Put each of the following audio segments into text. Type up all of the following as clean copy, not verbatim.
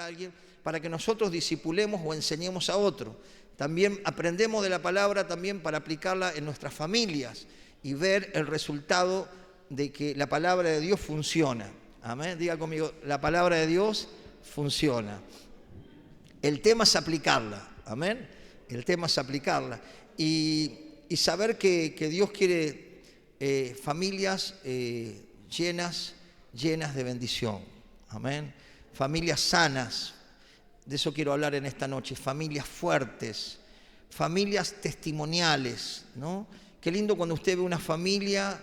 para alguien, para que nosotros discipulemos o enseñemos a otro. También aprendemos de la palabra también para aplicarla en nuestras familias y ver el resultado de que la palabra de Dios funciona. Amén. Diga conmigo, la palabra de Dios funciona. El tema es aplicarla. Amén. El tema es aplicarla. Y saber que Dios quiere familias llenas de bendición. Amén. Familias sanas. De eso quiero hablar en esta noche. Familias fuertes. Familias testimoniales, ¿no? Qué lindo cuando usted ve una familia,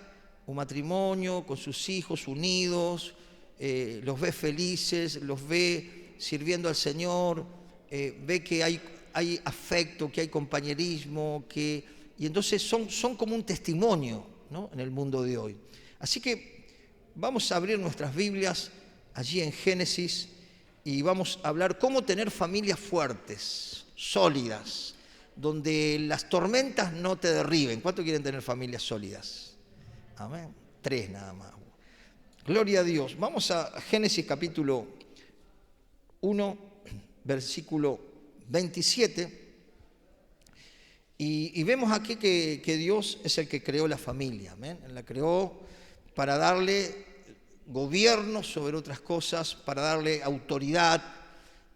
un matrimonio con sus hijos unidos, los ve felices, los ve sirviendo al Señor, ve que hay afecto, que hay compañerismo, y entonces son como un testimonio, ¿no? En el mundo de hoy. Así que vamos a abrir nuestras Biblias allí en Génesis y vamos a hablar cómo tener familias fuertes, sólidas, donde las tormentas no te derriben. ¿Cuántos quieren tener familias sólidas? Amén. 3 nada más. Gloria a Dios. Vamos a Génesis capítulo 1, versículo 27. Y vemos aquí que Dios es el que creó la familia. Amén. Él la creó para darle gobierno sobre otras cosas, para darle autoridad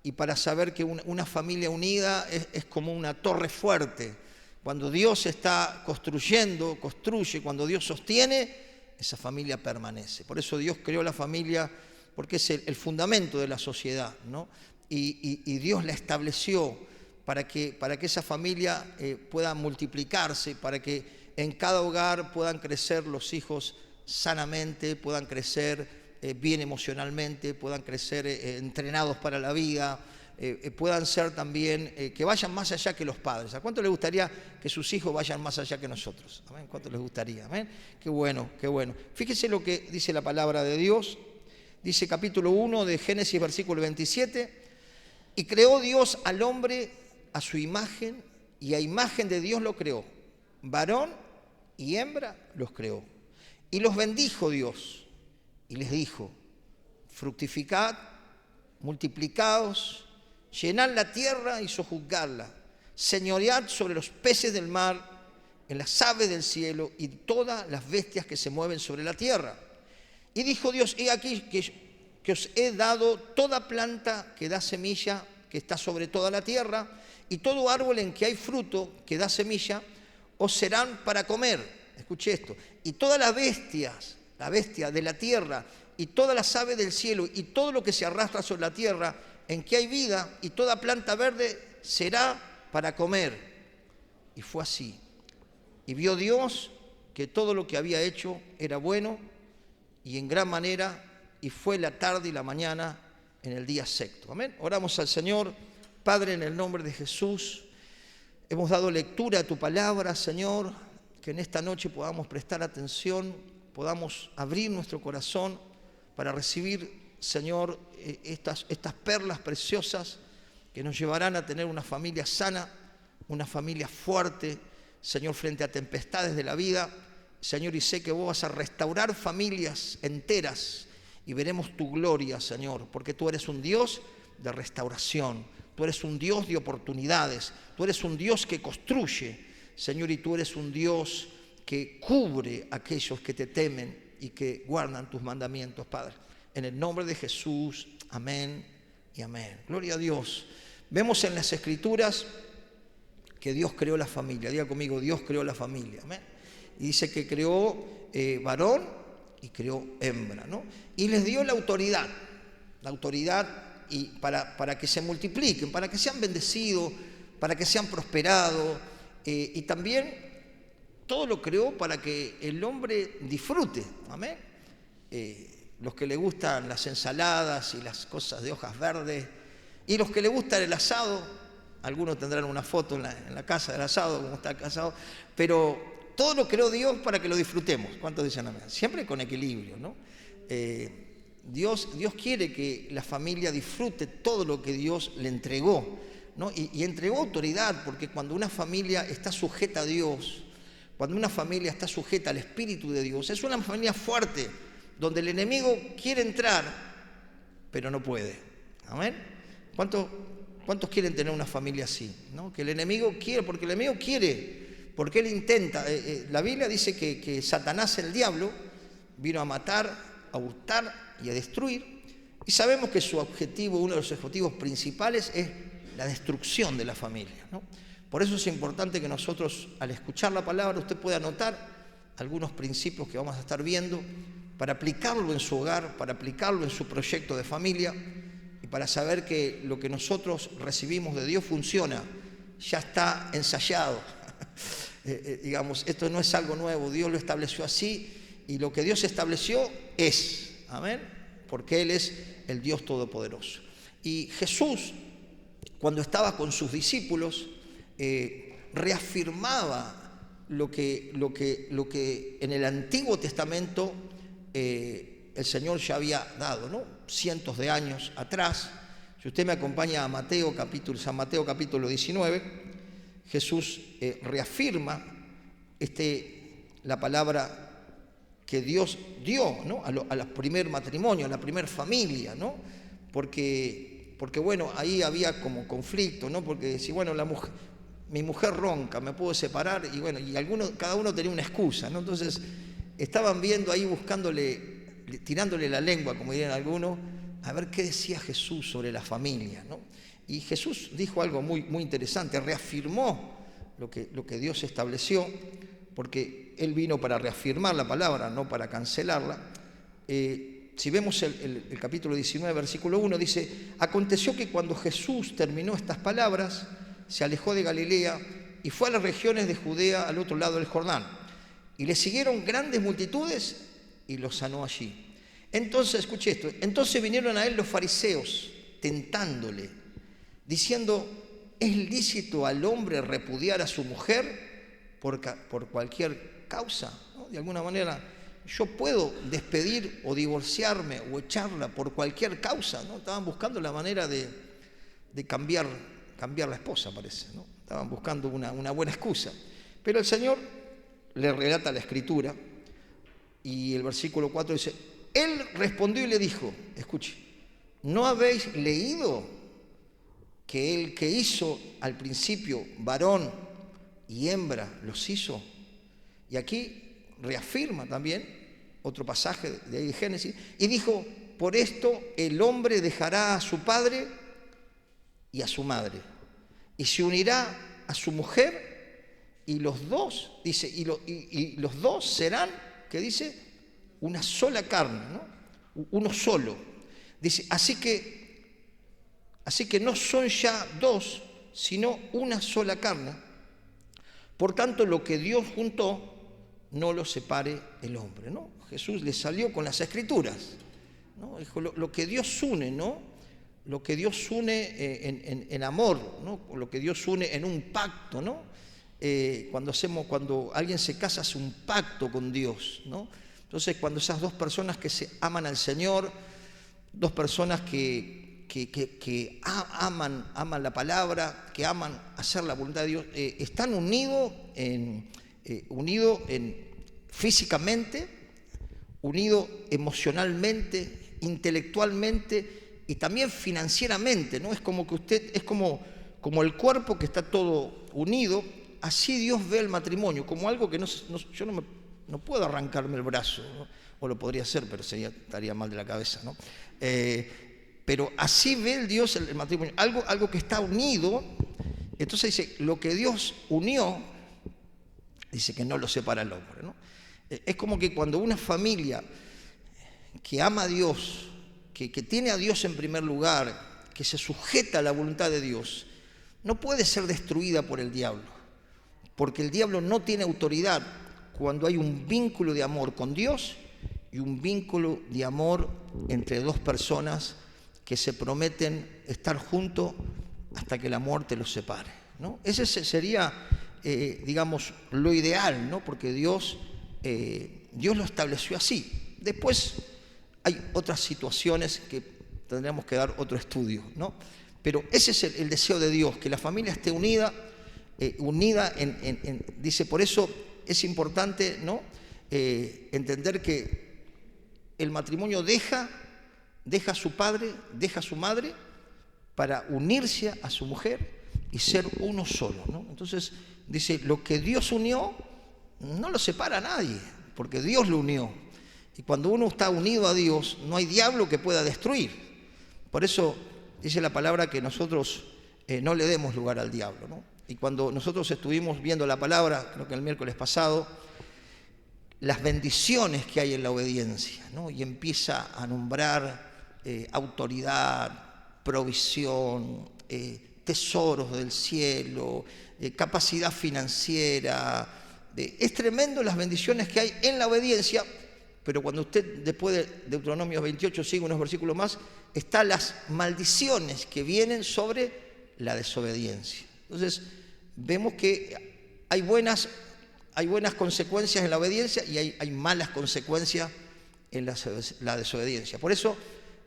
y para saber que una familia unida es como una torre fuerte. Cuando Dios está construye, cuando Dios sostiene, esa familia permanece. Por eso Dios creó la familia, porque es el fundamento de la sociedad, ¿no? Y Dios la estableció para que esa familia pueda multiplicarse, para que en cada hogar puedan crecer los hijos sanamente, puedan crecer bien emocionalmente, puedan crecer entrenados para la vida, puedan ser también, que vayan más allá que los padres. ¿A cuánto les gustaría que sus hijos vayan más allá que nosotros? ¿Amén? ¿Cuánto les gustaría? ¿Amén? Qué bueno, qué bueno. Fíjese lo que dice la palabra de Dios. Dice capítulo 1 de Génesis, versículo 27. Y creó Dios al hombre a su imagen, y a imagen de Dios lo creó. Varón y hembra los creó. Y los bendijo Dios. Y les dijo, fructificad, multiplicaos, llenad la tierra y sojuzgadla, señoread sobre los peces del mar, en las aves del cielo y todas las bestias que se mueven sobre la tierra. Y dijo Dios, he aquí que os he dado toda planta que da semilla, que está sobre toda la tierra, y todo árbol en que hay fruto, que da semilla, os serán para comer. Escuche esto. Y todas las bestias, la bestia de la tierra, y todas las aves del cielo, y todo lo que se arrastra sobre la tierra, en que hay vida, y toda planta verde será para comer. Y fue así. Y vio Dios que todo lo que había hecho era bueno, y en gran manera, y fue la tarde y la mañana en el día sexto. Amén. Oramos al Señor. Padre, en el nombre de Jesús, hemos dado lectura a tu palabra, Señor, que en esta noche podamos prestar atención, podamos abrir nuestro corazón para recibir, Señor, estas perlas preciosas que nos llevarán a tener una familia sana, una familia fuerte, Señor, frente a tempestades de la vida. Señor, y sé que vos vas a restaurar familias enteras y veremos tu gloria, Señor, porque tú eres un Dios de restauración, tú eres un Dios de oportunidades, tú eres un Dios que construye, Señor, y tú eres un Dios que cubre a aquellos que te temen y que guardan tus mandamientos, Padre. En el nombre de Jesús, amén y amén. Gloria a Dios. Vemos en las Escrituras que Dios creó la familia. Diga conmigo, Dios creó la familia. Amén. Y dice que creó varón y creó hembra, ¿no? Y les dio la autoridad y para que se multipliquen, para que sean bendecidos, para que sean prosperados, y también todo lo creó para que el hombre disfrute. Amén. Los que le gustan las ensaladas y las cosas de hojas verdes, y los que le gusta el asado, algunos tendrán una foto en la casa del asado, como está casado, pero todo lo creó Dios para que lo disfrutemos. ¿Cuántos dicen amén? Siempre con equilibrio, ¿no? Dios quiere que la familia disfrute todo lo que Dios le entregó, ¿no? Y entregó autoridad, porque cuando una familia está sujeta a Dios, cuando una familia está sujeta al Espíritu de Dios, es una familia fuerte, donde el enemigo quiere entrar, pero no puede. Amén. ¿Cuántos quieren tener una familia así? ¿No? Que el enemigo quiere, porque el enemigo quiere, porque él intenta. La Biblia dice que Satanás, el diablo, vino a matar, a hurtar y a destruir. Y sabemos que su objetivo, uno de los objetivos principales, es la destrucción de la familia, ¿no? Por eso es importante que nosotros, al escuchar la palabra, usted pueda anotar algunos principios que vamos a estar viendo para aplicarlo en su hogar, para aplicarlo en su proyecto de familia y para saber que lo que nosotros recibimos de Dios funciona, ya está ensayado. Digamos, esto no es algo nuevo, Dios lo estableció así y lo que Dios estableció es, amén, porque Él es el Dios Todopoderoso. Y Jesús, cuando estaba con sus discípulos, reafirmaba lo que en el Antiguo Testamento el Señor ya había dado, ¿no? Cientos de años atrás. Si usted me acompaña a San Mateo capítulo 19, Jesús reafirma la palabra que Dios dio, ¿no? a los primer matrimonio, a la primer familia, ¿no? Porque bueno, ahí había como conflicto, ¿no? Porque si bueno, mi mujer ronca, me puedo separar, y bueno, cada uno tenía una excusa, ¿no? Entonces estaban viendo ahí, tirándole la lengua, como dirían algunos, a ver qué decía Jesús sobre la familia, ¿no? Y Jesús dijo algo muy, muy interesante, reafirmó lo que Dios estableció, porque Él vino para reafirmar la palabra, no para cancelarla. Si vemos el capítulo 19, versículo 1, dice: aconteció que cuando Jesús terminó estas palabras, se alejó de Galilea y fue a las regiones de Judea al otro lado del Jordán. Y le siguieron grandes multitudes y los sanó allí. Entonces, escuche esto, entonces vinieron a él los fariseos, tentándole, diciendo: ¿es lícito al hombre repudiar a su mujer por cualquier causa? ¿No? De alguna manera, yo puedo despedir o divorciarme o echarla por cualquier causa, ¿no? Estaban buscando la manera de cambiar la esposa, parece, ¿no? Estaban buscando una buena excusa. Pero el Señor le relata la Escritura y el versículo 4 dice: Él respondió y le dijo, escuche, ¿no habéis leído que el que hizo al principio varón y hembra los hizo? Y aquí reafirma también otro pasaje de ahí de Génesis, y dijo: por esto el hombre dejará a su padre y a su madre, y se unirá a su mujer, y los dos, dice, y los dos serán, ¿qué dice? Una sola carne, ¿no? Uno solo. Dice, así que no son ya dos, sino una sola carne. Por tanto, lo que Dios juntó, no lo separe el hombre, ¿no? Jesús le salió con las Escrituras, ¿no? Dijo, lo que Dios une, ¿no? Lo que Dios une en amor, ¿no? Lo que Dios une en un pacto, ¿no? Cuando alguien se casa, hace un pacto con Dios, ¿no? Entonces, cuando esas dos personas que se aman al Señor, dos personas que aman la palabra, que aman hacer la voluntad de Dios, están unidos físicamente, unidos emocionalmente, intelectualmente y también financieramente, ¿no? Es como que es como el cuerpo que está todo unido. Así Dios ve el matrimonio, como algo que yo no puedo arrancarme el brazo, ¿no? O lo podría hacer, pero estaría mal de la cabeza, ¿no? Pero así ve el Dios el matrimonio, algo que está unido. Entonces dice, lo que Dios unió, dice que no lo separa el hombre, ¿no? Es como que cuando una familia que ama a Dios, que tiene a Dios en primer lugar, que se sujeta a la voluntad de Dios, no puede ser destruida por el diablo. Porque el diablo no tiene autoridad cuando hay un vínculo de amor con Dios y un vínculo de amor entre dos personas que se prometen estar juntos hasta que la muerte los separe, ¿no? Ese sería, digamos, lo ideal, ¿no? Porque Dios lo estableció así. Después hay otras situaciones que tendríamos que dar otro estudio, ¿no? Pero ese es el deseo de Dios, que la familia esté unida, dice, por eso es importante, ¿no? Entender que el matrimonio deja a su padre, deja a su madre para unirse a su mujer y ser uno solo, ¿no? Entonces dice, lo que Dios unió no lo separa a nadie, porque Dios lo unió. Y cuando uno está unido a Dios, no hay diablo que pueda destruir. Por eso dice la palabra que nosotros no le demos lugar al diablo, ¿no? Y cuando nosotros estuvimos viendo la palabra, creo que el miércoles pasado, las bendiciones que hay en la obediencia, ¿no? Y empieza a nombrar autoridad, provisión, tesoros del cielo, capacidad financiera. Es tremendo las bendiciones que hay en la obediencia, pero cuando usted después de Deuteronomio 28 sigue unos versículos más, están las maldiciones que vienen sobre la desobediencia. Entonces vemos que hay buenas consecuencias en la obediencia y hay malas consecuencias en la desobediencia. Por eso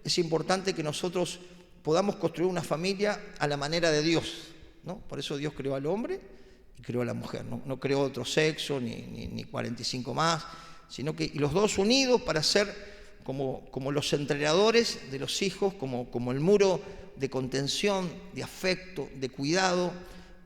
es importante que nosotros podamos construir una familia a la manera de Dios, ¿no? Por eso Dios creó al hombre y creó a la mujer, no creó otro sexo ni 45 más, sino que y los dos unidos para ser como los entrenadores de los hijos, como el muro de contención, de afecto, de cuidado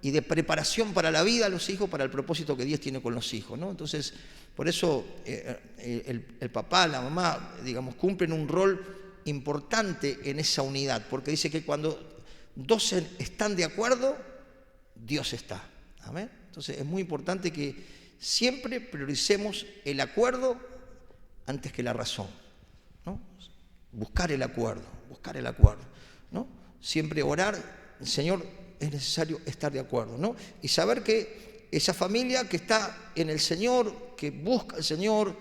y de preparación para la vida a los hijos, para el propósito que Dios tiene con los hijos, ¿no? Entonces, por eso el papá, la mamá, digamos, cumplen un rol importante en esa unidad, porque dice que cuando dos están de acuerdo, Dios está. ¿Amén? Entonces es muy importante que siempre prioricemos el acuerdo antes que la razón, ¿no? Buscar el acuerdo, ¿no? Siempre orar, Señor, es necesario estar de acuerdo, ¿no? Y saber que esa familia que está en el Señor, que busca al Señor,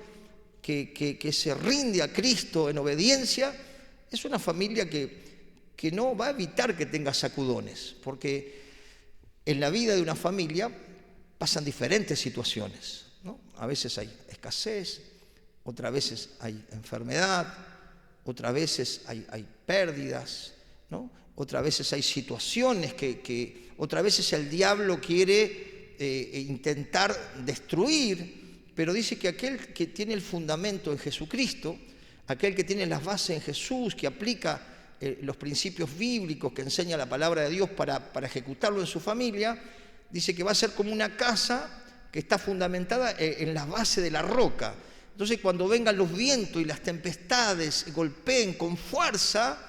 que se rinde a Cristo en obediencia, es una familia que no va a evitar que tenga sacudones, porque en la vida de una familia pasan diferentes situaciones, ¿no? A veces hay escasez, otras veces hay enfermedad, otras veces hay pérdidas, ¿no? Otras veces hay situaciones otras veces el diablo quiere intentar destruir, pero dice que aquel que tiene el fundamento en Jesucristo, aquel que tiene las bases en Jesús, que aplica los principios bíblicos que enseña la palabra de Dios para ejecutarlo en su familia, dice que va a ser como una casa que está fundamentada en la base de la roca. Entonces cuando vengan los vientos y las tempestades golpeen con fuerza,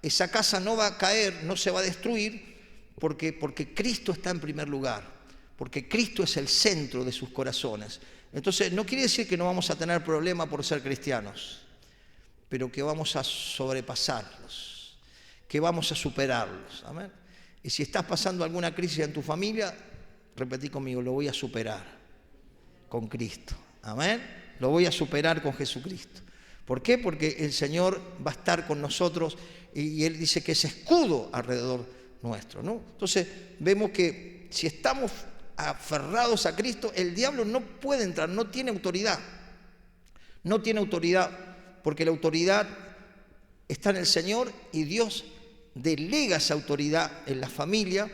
esa casa no va a caer, no se va a destruir, porque Cristo está en primer lugar, porque Cristo es el centro de sus corazones. Entonces no quiere decir que no vamos a tener problema por ser cristianos, pero que vamos a sobrepasarlos, que vamos a superarlos. ¿Amén? Y si estás pasando alguna crisis en tu familia, repetí conmigo, lo voy a superar con Cristo. Amén. Lo voy a superar con Jesucristo. ¿Por qué? Porque el Señor va a estar con nosotros y Él dice que es escudo alrededor nuestro, ¿no? Entonces vemos que si estamos aferrados a Cristo, el diablo no puede entrar, no tiene autoridad. No tiene autoridad, porque la autoridad está en el Señor y Dios delega esa autoridad en la familia,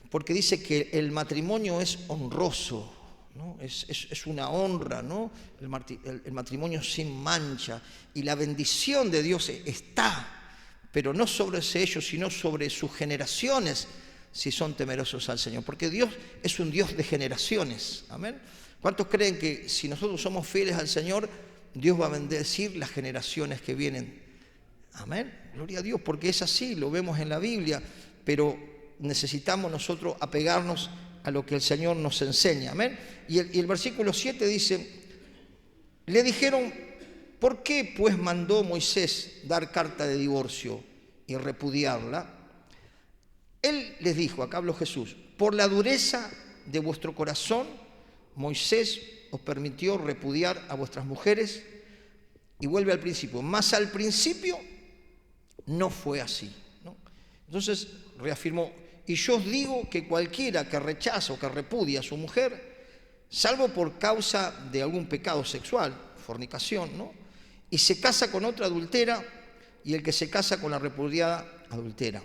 porque dice que el matrimonio es honroso, ¿no? Es una honra, ¿no? El matrimonio sin mancha, y la bendición de Dios está, pero no sobre ellos, sino sobre sus generaciones, si son temerosos al Señor, porque Dios es un Dios de generaciones. Amén. ¿Cuántos creen que si nosotros somos fieles al Señor, Dios va a bendecir las generaciones que vienen? Amén. Gloria a Dios, porque es así, lo vemos en la Biblia, pero necesitamos nosotros apegarnos a lo que el Señor nos enseña. Amén. Y el versículo 7 dice, le dijeron, ¿por qué pues mandó Moisés dar carta de divorcio y repudiarla? Él les dijo, acá habló Jesús, por la dureza de vuestro corazón, Moisés os permitió repudiar a vuestras mujeres. Y vuelve al principio, mas al principio no fue así, ¿no? Entonces reafirmó, y yo os digo que cualquiera que rechaza o que repudia a su mujer, salvo por causa de algún pecado sexual, fornicación, ¿no? Y se casa con otra adultera, y el que se casa con la repudiada adultera.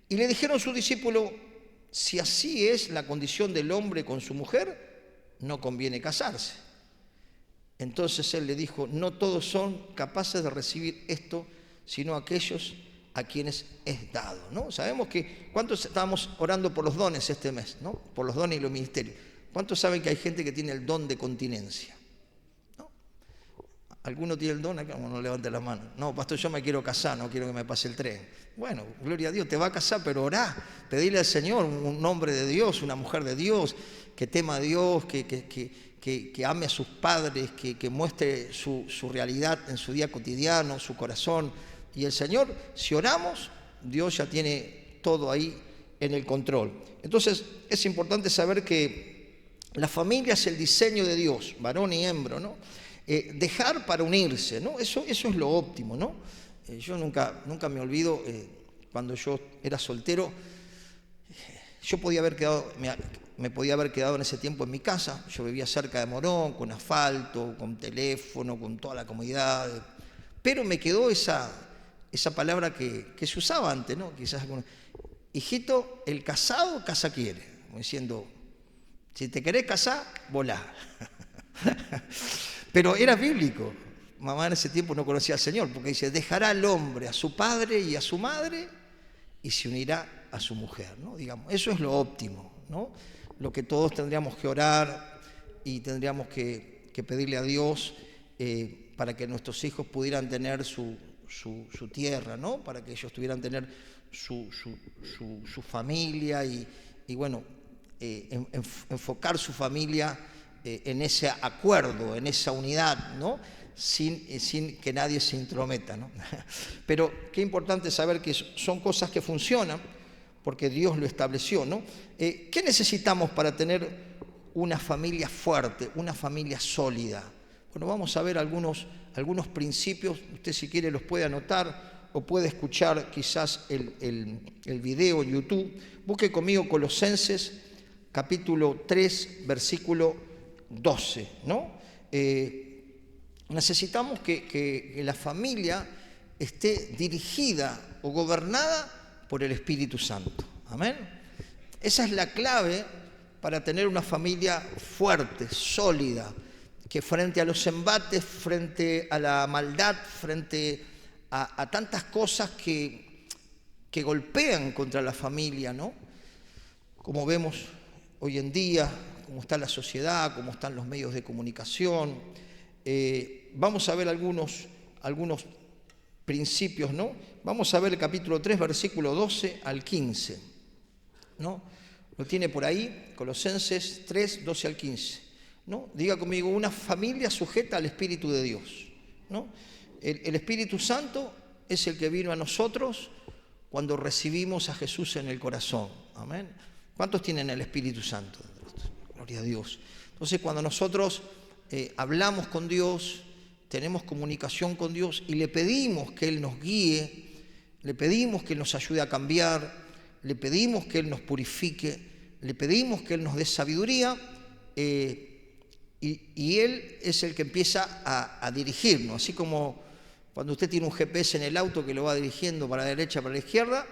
Y le dijeron sus discípulos, si así es la condición del hombre con su mujer, no conviene casarse. Entonces él le dijo, no todos son capaces de recibir esto, sino aquellos a quienes es dado, ¿no? Sabemos que, ¿cuántos estábamos orando por los dones este mes, ¿no? Por los dones y los ministerios. ¿Cuántos saben que hay gente que tiene el don de continencia? ¿No? ¿Alguno tiene el don? Acá no levante la mano. No, pastor, yo me quiero casar, no quiero que me pase el tren. Bueno, gloria a Dios, te va a casar, pero orá, pedirle al Señor un hombre de Dios, una mujer de Dios, que tema a Dios, que ame a sus padres, que muestre su realidad en su día cotidiano, su corazón. Y el Señor, si oramos, Dios ya tiene todo ahí en el control. Entonces, es importante saber que la familia es el diseño de Dios, varón y hembra, ¿no? Dejar para unirse, ¿no? Eso es lo óptimo, ¿no? Yo nunca me olvido, cuando yo era soltero, yo me podía haber quedado en ese tiempo en mi casa. Yo vivía cerca de Morón, con asfalto, con teléfono, con toda la comodidad, pero me quedó esa palabra que se usaba antes, ¿no? Quizás, hijito, el casado casa quiere, como diciendo, si te querés casar, volá. Pero era bíblico. Mamá en ese tiempo no conocía al Señor, porque dice, dejará al hombre a su padre y a su madre y se unirá a su mujer, ¿no? Digamos, eso es lo óptimo, ¿no? Lo que todos tendríamos que orar y tendríamos que pedirle a Dios para que nuestros hijos pudieran tener su tierra, ¿no? Para que ellos pudieran tener su familia y bueno, enfocar su familia en ese acuerdo, en esa unidad, ¿no? Sin que nadie se intrometa, ¿no? Pero qué importante saber que son cosas que funcionan porque Dios lo estableció, ¿no? ¿Qué necesitamos para tener una familia fuerte, una familia sólida? Bueno, vamos a ver algunos principios. Usted, si quiere, los puede anotar o puede escuchar quizás el video en YouTube. Busque conmigo Colosenses capítulo 3, versículo 12, ¿no? Necesitamos que la familia esté dirigida o gobernada por el Espíritu Santo. Amén. Esa es la clave para tener una familia fuerte, sólida, que frente a los embates, frente a la maldad, frente a tantas cosas que golpean contra la familia, ¿no? Como vemos hoy en día, cómo está la sociedad, cómo están los medios de comunicación. Vamos a ver algunos principios, ¿no? Vamos a ver el capítulo 3, versículo 12 al 15, ¿no? Lo tiene por ahí, Colosenses 3, 12 al 15, ¿no? Diga conmigo, una familia sujeta al Espíritu de Dios, ¿no? El Espíritu Santo es el que vino a nosotros cuando recibimos a Jesús en el corazón, amén. ¿Cuántos tienen el Espíritu Santo? Gloria a Dios. Entonces, cuando nosotros hablamos con Dios, tenemos comunicación con Dios y le pedimos que Él nos guíe, le pedimos que Él nos ayude a cambiar, le pedimos que Él nos purifique, le pedimos que Él nos dé sabiduría, y Él es el que empieza a dirigirnos. Así como cuando usted tiene un GPS en el auto que lo va dirigiendo para la derecha, para la izquierda,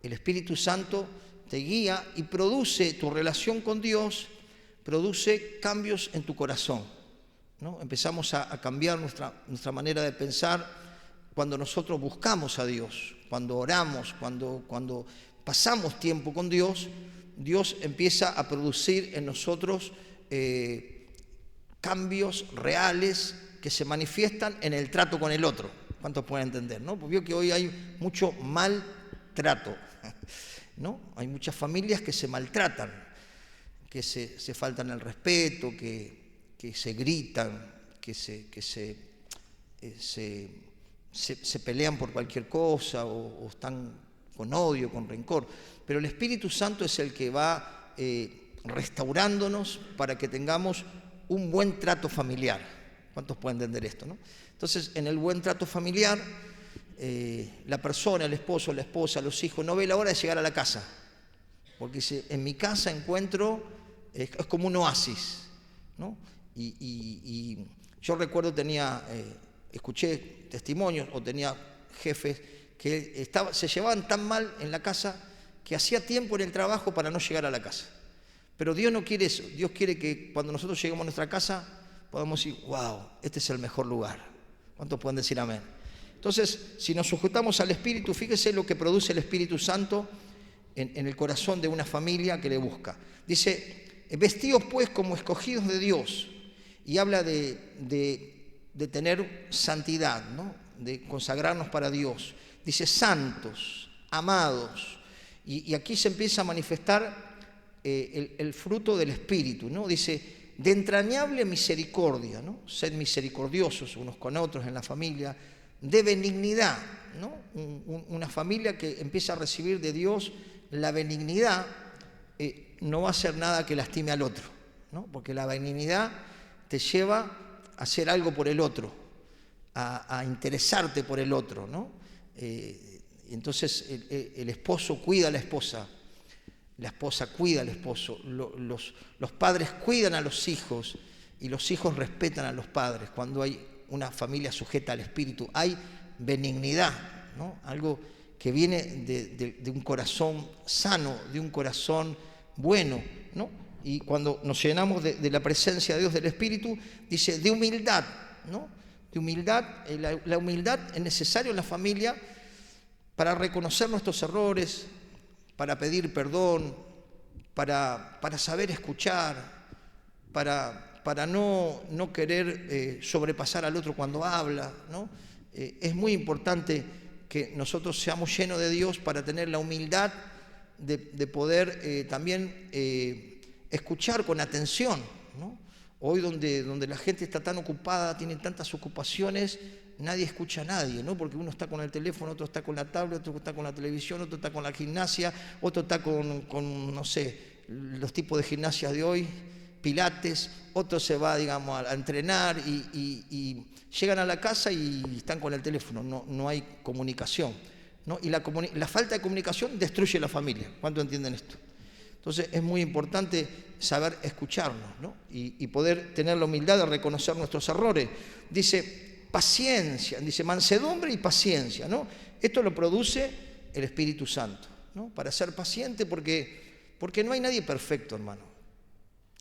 el Espíritu Santo te guía y produce tu relación con Dios, produce cambios en tu corazón, ¿no? Empezamos a cambiar nuestra manera de pensar cuando nosotros buscamos a Dios, cuando oramos, cuando pasamos tiempo con Dios. Dios empieza a producir en nosotros cambios reales que se manifiestan en el trato con el otro. ¿Cuántos pueden entender, no? Porque veo que hoy hay mucho maltrato, ¿no? Hay muchas familias que se maltratan, que se faltan el respeto, que se gritan, que se pelean por cualquier cosa o están con odio, con rencor. Pero el Espíritu Santo es el que va restaurándonos para que tengamos un buen trato familiar. ¿Cuántos pueden entender esto, no? Entonces, en el buen trato familiar, la persona, el esposo, la esposa, los hijos, no ve la hora de llegar a la casa. Porque dice, en mi casa encuentro, es como un oasis, ¿no? Y yo recuerdo, escuché testimonios o tenía jefes que se llevaban tan mal en la casa que hacía tiempo en el trabajo para no llegar a la casa. Pero Dios no quiere eso. Dios quiere que cuando nosotros lleguemos a nuestra casa podamos decir, wow, este es el mejor lugar. ¿Cuántos pueden decir amén? Entonces, si nos sujetamos al Espíritu, fíjese lo que produce el Espíritu Santo en el corazón de una familia que le busca. Dice, vestidos pues como escogidos de Dios, y habla de tener santidad, ¿no? De consagrarnos para Dios. Dice, santos, amados, y aquí se empieza a manifestar el fruto del Espíritu, ¿no? Dice, de entrañable misericordia, ¿no? Sed misericordiosos unos con otros en la familia, de benignidad, ¿no? Una familia que empieza a recibir de Dios la benignidad, no va a hacer nada que lastime al otro, ¿no? Porque la benignidad te lleva a hacer algo por el otro, a interesarte por el otro, ¿no? Entonces el esposo cuida a la esposa cuida al esposo, los padres cuidan a los hijos y los hijos respetan a los padres. Cuando hay una familia sujeta al Espíritu, hay benignidad, ¿no? Algo que viene de un corazón sano, de un corazón bueno, ¿no? Y cuando nos llenamos de la presencia de Dios, del Espíritu, dice de humildad, ¿no? De humildad. La humildad es necesaria en la familia para reconocer nuestros errores, para pedir perdón, para saber escuchar, para no querer sobrepasar al otro cuando habla, ¿no? Es muy importante que nosotros seamos llenos de Dios para tener la humildad de poder también escuchar con atención, ¿no? Hoy donde la gente está tan ocupada, tiene tantas ocupaciones, nadie escucha a nadie, ¿no? Porque uno está con el teléfono, otro está con la tablet, otro está con la televisión, otro está con la gimnasia, otro está con no sé, los tipos de gimnasia de hoy, pilates, otro se va, digamos, a entrenar y llegan a la casa y están con el teléfono, no hay comunicación, ¿no? Y la falta de comunicación destruye la familia. ¿Cuánto entienden esto? Entonces es muy importante saber escucharnos, ¿no? Y poder tener la humildad de reconocer nuestros errores. Dice paciencia, dice mansedumbre y paciencia, ¿no? Esto lo produce el Espíritu Santo, ¿no? Para ser paciente porque no hay nadie perfecto, hermano.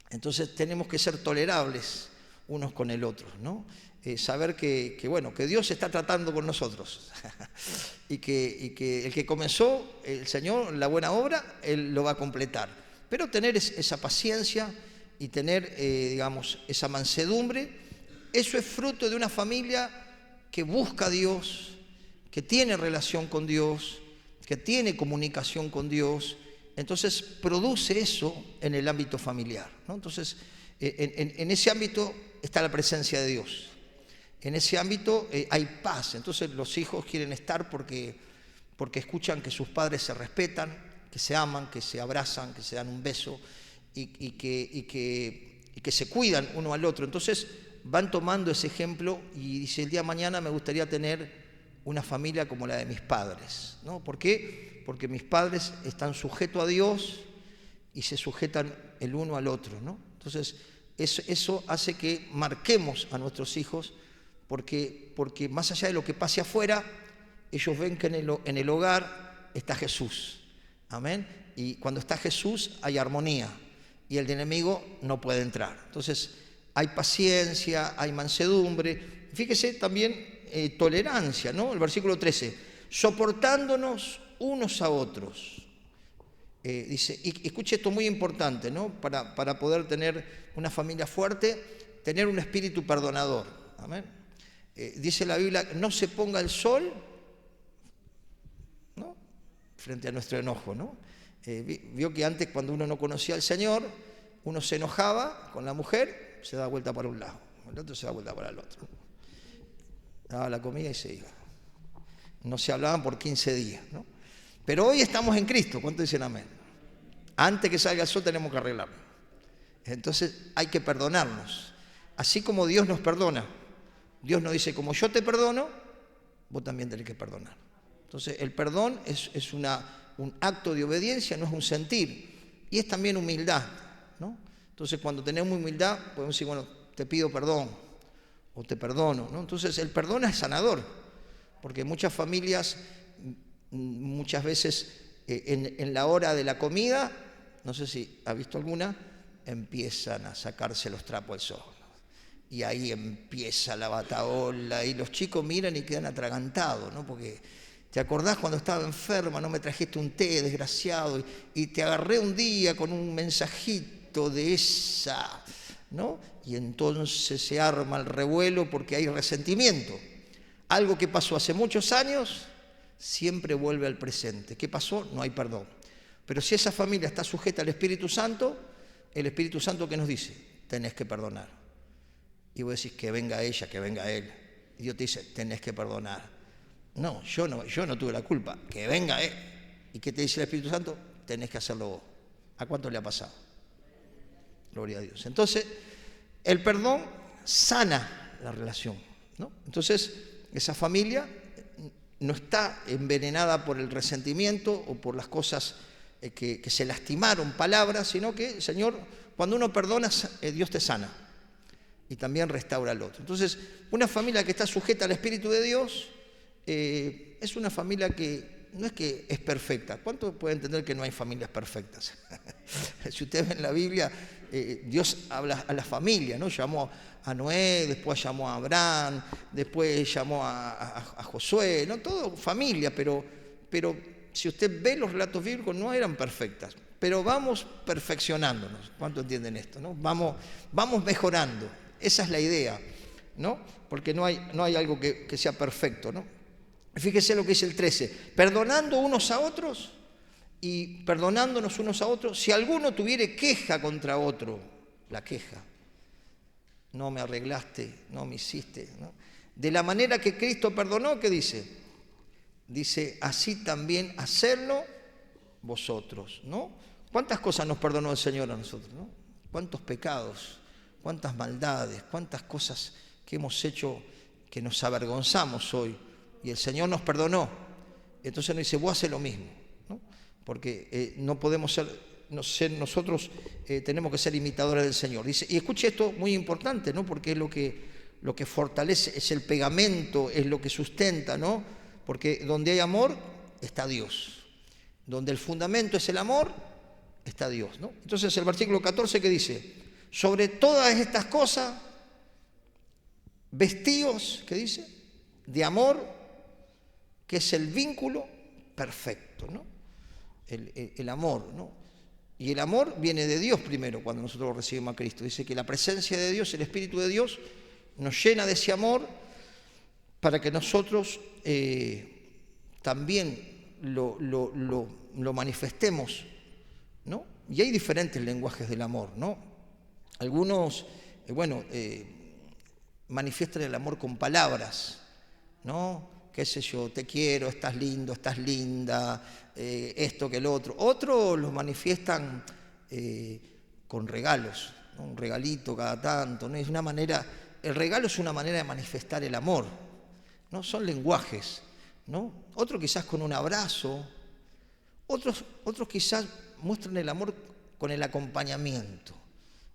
Entonces tenemos que ser tolerables unos con el otro, ¿no? Saber que Dios está tratando con nosotros y que el que comenzó el Señor la buena obra, Él lo va a completar. Pero tener esa paciencia y tener, digamos, esa mansedumbre, eso es fruto de una familia que busca a Dios, que tiene relación con Dios, que tiene comunicación con Dios. Entonces produce eso en el ámbito familiar, ¿no? Entonces en ese ámbito está la presencia de Dios. En ese ámbito hay paz. Entonces los hijos quieren estar porque escuchan que sus padres se respetan, que se aman, que se abrazan, que se dan un beso y que se cuidan uno al otro. Entonces van tomando ese ejemplo y dice, el día de mañana me gustaría tener una familia como la de mis padres, ¿no? ¿Por qué? Porque mis padres están sujetos a Dios y se sujetan el uno al otro, ¿no? Entonces eso hace que marquemos a nuestros hijos porque más allá de lo que pase afuera, ellos ven que en el hogar está Jesús. Amén. Y cuando está Jesús hay armonía y el enemigo no puede entrar. Entonces hay paciencia, hay mansedumbre. Fíjese también tolerancia, ¿no? El versículo 13, soportándonos unos a otros. Dice, y escuche esto muy importante, ¿no? Para poder tener una familia fuerte, tener un espíritu perdonador. Amén. Dice la Biblia, no se ponga el sol, ¿no? Frente a nuestro enojo, ¿no? Vio que antes, cuando uno no conocía al Señor, uno se enojaba con la mujer, se daba vuelta para un lado, el otro se da vuelta para el otro. Daba la comida y se iba. No se hablaban por 15 días, ¿no? Pero hoy estamos en Cristo. ¿Cuántos dicen amén? Antes que salga el sol tenemos que arreglarlo. Entonces hay que perdonarnos. Así como Dios nos perdona. Dios nos dice, como yo te perdono, vos también tenés que perdonar. Entonces el perdón es un acto de obediencia, no es un sentir. Y es también humildad, ¿no? Entonces cuando tenemos humildad podemos decir, bueno, te pido perdón o te perdono, ¿no? Entonces el perdón es sanador, porque muchas familias, muchas veces en la hora de la comida, no sé si ha visto alguna, empiezan a sacarse los trapos al sol. Y ahí empieza la batahola y los chicos miran y quedan atragantados, ¿no? Porque ¿te acordás cuando estaba enferma, no me trajiste un té, desgraciado? Y te agarré un día con un mensajito de esa, ¿no? Y entonces se arma el revuelo porque hay resentimiento. Algo que pasó hace muchos años siempre vuelve al presente. ¿Qué pasó? No hay perdón. Pero si esa familia está sujeta al Espíritu Santo, el Espíritu Santo, ¿qué nos dice? Tenés que perdonar. Y vos decís, que venga ella, que venga él. Y Dios te dice, tenés que perdonar. No, yo no tuve la culpa, que venga él. ¿Y qué te dice el Espíritu Santo? Tenés que hacerlo vos. ¿A cuánto le ha pasado? Gloria a Dios. Entonces, el perdón sana la relación, ¿no? Entonces, esa familia no está envenenada por el resentimiento o por las cosas que se lastimaron, palabras, sino que, Señor, cuando uno perdona, Dios te sana y también restaura al otro. Entonces, una familia que está sujeta al Espíritu de Dios es una familia que no es que es perfecta. ¿Cuánto puede entender que no hay familias perfectas? Si ustedes ven la Biblia, Dios habla a la familia, ¿no? Llamó a Noé, después llamó a Abraham, después llamó a Josué, ¿no? Todo familia, pero si usted ve los relatos bíblicos, no eran perfectas. Pero vamos perfeccionándonos. ¿Cuánto entienden esto, no? Vamos mejorando. Esa es la idea, ¿no? Porque no hay algo que sea perfecto, ¿no? Fíjese lo que dice el 13. Perdonando unos a otros y perdonándonos unos a otros, si alguno tuviere queja contra otro, la queja. No me arreglaste, no me hiciste, ¿no? De la manera que Cristo perdonó, ¿qué dice? Dice, así también hacerlo vosotros, ¿no? ¿Cuántas cosas nos perdonó el Señor a nosotros, ¿no? ¿Cuántos pecados? ¿Cuántas maldades? ¿Cuántas cosas que hemos hecho que nos avergonzamos hoy? Y el Señor nos perdonó. Entonces nos dice, vos haces lo mismo, ¿no? Porque no podemos ser nosotros, tenemos que ser imitadores del Señor. Dice, y escuche esto, muy importante, ¿no? Porque es lo que fortalece, es el pegamento, es lo que sustenta, ¿no? Porque donde hay amor, está Dios. Donde el fundamento es el amor, está Dios, ¿no? Entonces el versículo 14 que dice, sobre todas estas cosas, vestíos, ¿qué dice? De amor, que es el vínculo perfecto, ¿no? El amor, ¿no? Y el amor viene de Dios primero cuando nosotros recibimos a Cristo. Dice que la presencia de Dios, el Espíritu de Dios, nos llena de ese amor para que nosotros también lo manifestemos, ¿no? Y hay diferentes lenguajes del amor, ¿no? Algunos, manifiestan el amor con palabras, ¿no? Qué sé yo, te quiero, estás lindo, estás linda, esto que el otro. Otros los manifiestan con regalos, ¿no? Un regalito cada tanto, ¿no? Es una manera, el regalo es una manera de manifestar el amor, ¿no? Son lenguajes, ¿no? Otros quizás con un abrazo, otros quizás muestran el amor con el acompañamiento.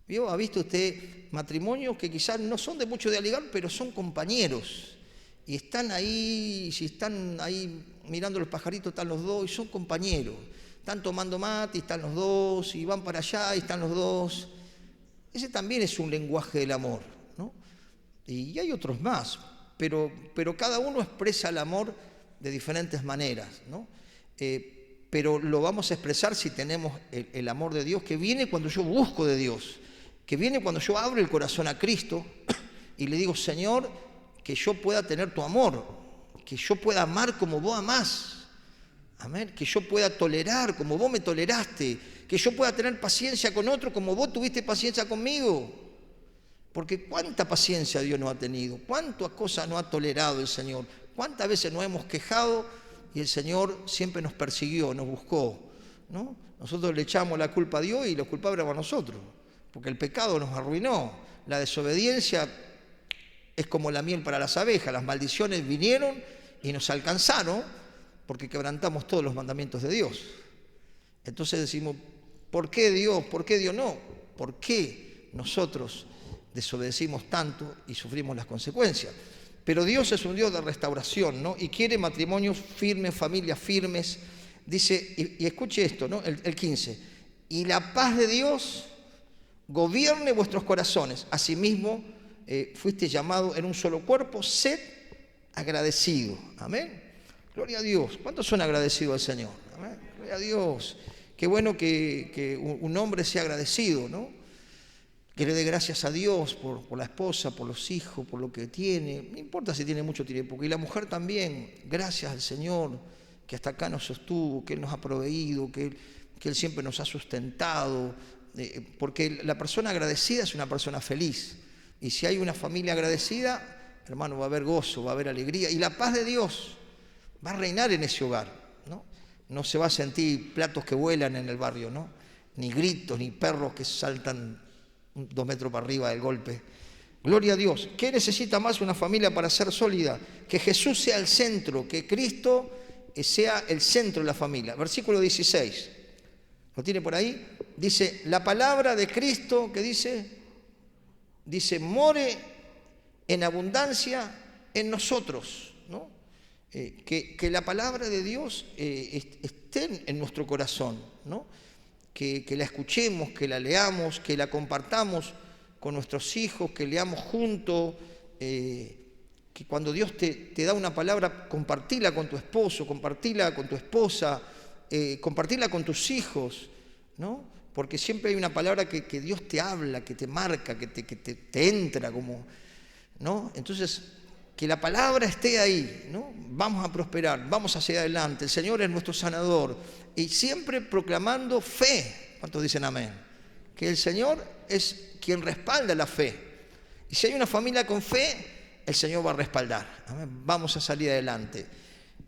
¿Vio? ¿Ha visto usted matrimonios que quizás no son de mucho dialogar, pero son compañeros? Y están ahí, si están ahí mirando los pajaritos, están los dos y son compañeros. Están tomando mate y están los dos, y van para allá y están los dos. Ese también es un lenguaje del amor, ¿no? Y hay otros más, pero cada uno expresa el amor de diferentes maneras, ¿no? Pero lo vamos a expresar si tenemos el amor de Dios, que viene cuando yo busco de Dios, que viene cuando yo abro el corazón a Cristo y le digo, Señor, que yo pueda tener tu amor, que yo pueda amar como vos amás, amén, que yo pueda tolerar como vos me toleraste, que yo pueda tener paciencia con otro como vos tuviste paciencia conmigo, porque cuánta paciencia Dios nos ha tenido, cuántas cosas nos ha tolerado el Señor, cuántas veces nos hemos quejado y el Señor siempre nos persiguió, nos buscó, ¿no? Nosotros le echamos la culpa a Dios y los culpables éramos nosotros, porque el pecado nos arruinó, la desobediencia es como la miel para las abejas, las maldiciones vinieron y nos alcanzaron porque quebrantamos todos los mandamientos de Dios. Entonces decimos, ¿por qué Dios? ¿Por qué Dios no? ¿Por qué nosotros desobedecimos tanto y sufrimos las consecuencias? Pero Dios es un Dios de restauración, ¿no? Y quiere matrimonios firmes, familias firmes. Dice, y escuche esto, ¿no? El 15. Y la paz de Dios gobierne vuestros corazones. Asimismo, fuiste llamado en un solo cuerpo, sed agradecido. Amén. Gloria a Dios. ¿Cuántos son agradecidos al Señor? Amén. Gloria a Dios. Qué bueno que un hombre sea agradecido, ¿no? Que le dé gracias a Dios por la esposa, por los hijos, por lo que tiene. No importa si tiene mucho o tiene poco. Y la mujer también, gracias al Señor, que hasta acá nos sostuvo, que Él nos ha proveído, que Él siempre nos ha sustentado. Porque la persona agradecida es una persona feliz. Y si hay una familia agradecida, hermano, va a haber gozo, va a haber alegría. Y la paz de Dios va a reinar en ese hogar, ¿no? No se va a sentir platos que vuelan en el barrio, ¿no? Ni gritos, ni perros que saltan 2 metros para arriba del golpe. Gloria a Dios. ¿Qué necesita más una familia para ser sólida? Que Jesús sea el centro, que Cristo sea el centro de la familia. Versículo 16. ¿Lo tiene por ahí? Dice, la palabra de Cristo, ¿qué dice? Dice, more en abundancia en nosotros, ¿no? Que la palabra de Dios esté en nuestro corazón, ¿no? Que la escuchemos, que la leamos, que la compartamos con nuestros hijos, que leamos juntos, que cuando Dios te da una palabra, compartila con tu esposo, compartila con tu esposa, compartila con tus hijos, ¿no? Porque siempre hay una palabra que Dios te habla, que te marca, que te entra como, ¿no? Entonces, que la palabra esté ahí, ¿no? Vamos a prosperar, vamos hacia adelante, el Señor es nuestro sanador. Y siempre proclamando fe. ¿Cuántos dicen amén? Que el Señor es quien respalda la fe. Y si hay una familia con fe, el Señor va a respaldar. Amén. Vamos a salir adelante.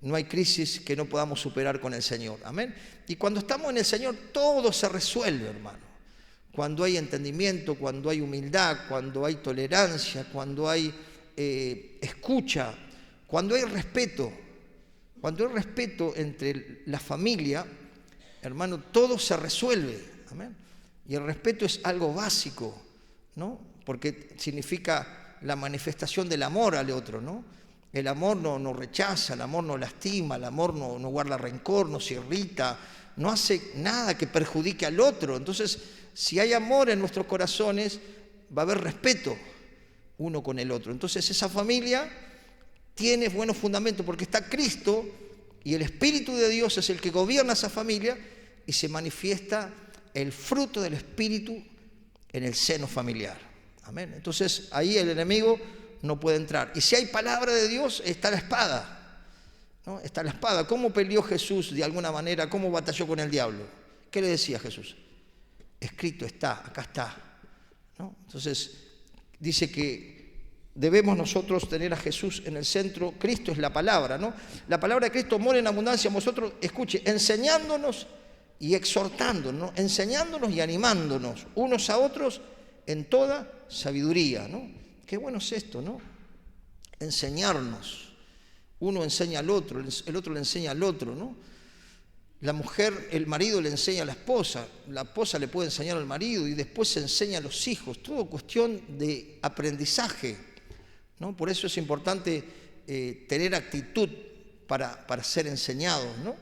No hay crisis que no podamos superar con el Señor. Amén. Y cuando estamos en el Señor, todo se resuelve, hermano. Cuando hay entendimiento, cuando hay humildad, cuando hay tolerancia, cuando hay escucha, cuando hay respeto. Cuando hay respeto entre la familia, hermano, todo se resuelve. Amén. Y el respeto es algo básico, ¿no? Porque significa la manifestación del amor al otro, ¿no? El amor no rechaza, el amor no lastima, el amor no guarda rencor, no se irrita, no hace nada que perjudique al otro. Entonces, si hay amor en nuestros corazones, va a haber respeto uno con el otro. Entonces, esa familia tiene buenos fundamentos porque está Cristo y el Espíritu de Dios es el que gobierna esa familia y se manifiesta el fruto del Espíritu en el seno familiar. Amén. Entonces ahí el enemigo no puede entrar. Y si hay palabra de Dios, está la espada, ¿no? Está la espada. ¿Cómo peleó Jesús de alguna manera? ¿Cómo batalló con el diablo? ¿Qué le decía Jesús? Escrito está, acá está, ¿no? Entonces dice que debemos nosotros tener a Jesús en el centro. Cristo es la palabra, ¿no? La palabra de Cristo mora en abundancia en vosotros, escuche, enseñándonos y exhortándonos, ¿no? Enseñándonos y animándonos unos a otros en toda sabiduría, ¿no? Qué bueno es esto, ¿no? Enseñarnos. Uno enseña al otro, el otro le enseña al otro, ¿no? La mujer, el marido le enseña a la esposa le puede enseñar al marido y después se enseña a los hijos. Todo cuestión de aprendizaje, ¿no? Por eso es importante tener actitud para ser enseñados, ¿no?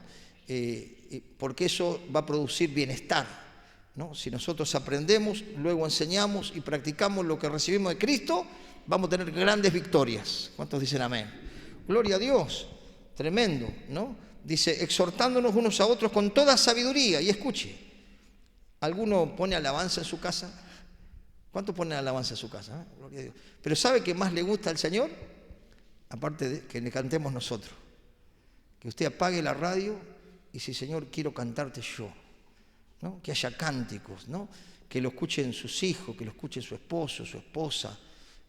Porque eso va a producir bienestar, ¿no? Si nosotros aprendemos, luego enseñamos y practicamos lo que recibimos de Cristo, vamos a tener grandes victorias. ¿Cuántos dicen amén? Gloria a Dios, tremendo, ¿no? Dice, exhortándonos unos a otros con toda sabiduría. Y escuche, ¿alguno pone alabanza en su casa? ¿Cuánto pone alabanza en su casa? Gloria a Dios. Pero ¿sabe qué más le gusta al Señor? Aparte de que le cantemos nosotros. Que usted apague la radio y dice, Señor, quiero cantarte yo, ¿no? Que haya cánticos, ¿no? Que lo escuchen sus hijos, que lo escuche su esposo, su esposa,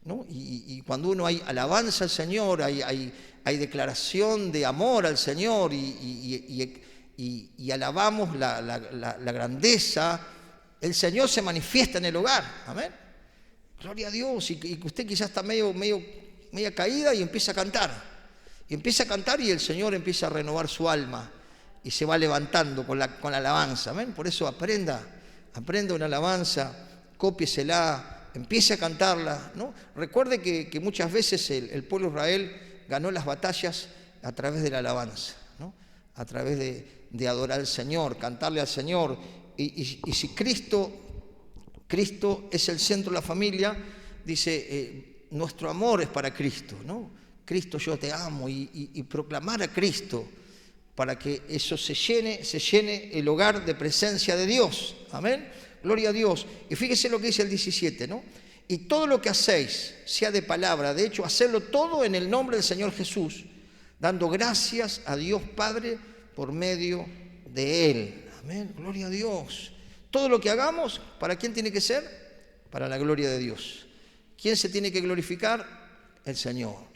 ¿no? Y cuando uno hay alabanza al Señor, hay declaración de amor al Señor y alabamos la grandeza, el Señor se manifiesta en el hogar. Amén. Gloria a Dios. Y usted quizás está media caída y empieza a cantar. Y empieza a cantar y el Señor empieza a renovar su alma y se va levantando con la alabanza. Amén. Por eso aprenda una alabanza, cópiesela, empiece a cantarla, ¿no? Recuerde que muchas veces el pueblo de Israel ganó las batallas a través de la alabanza, ¿no? A través de adorar al Señor, cantarle al Señor. Y si Cristo es el centro de la familia, dice, nuestro amor es para Cristo, ¿no? Cristo, yo te amo, y proclamar a Cristo para que eso se llene el hogar de presencia de Dios. Amén. Gloria a Dios. Y fíjese lo que dice el 17, ¿no? Y todo lo que hacéis, sea de palabra, de hecho, hacedlo todo en el nombre del Señor Jesús, dando gracias a Dios Padre por medio de Él. Amén. Gloria a Dios. Todo lo que hagamos, ¿para quién tiene que ser? Para la gloria de Dios. ¿Quién se tiene que glorificar? El Señor.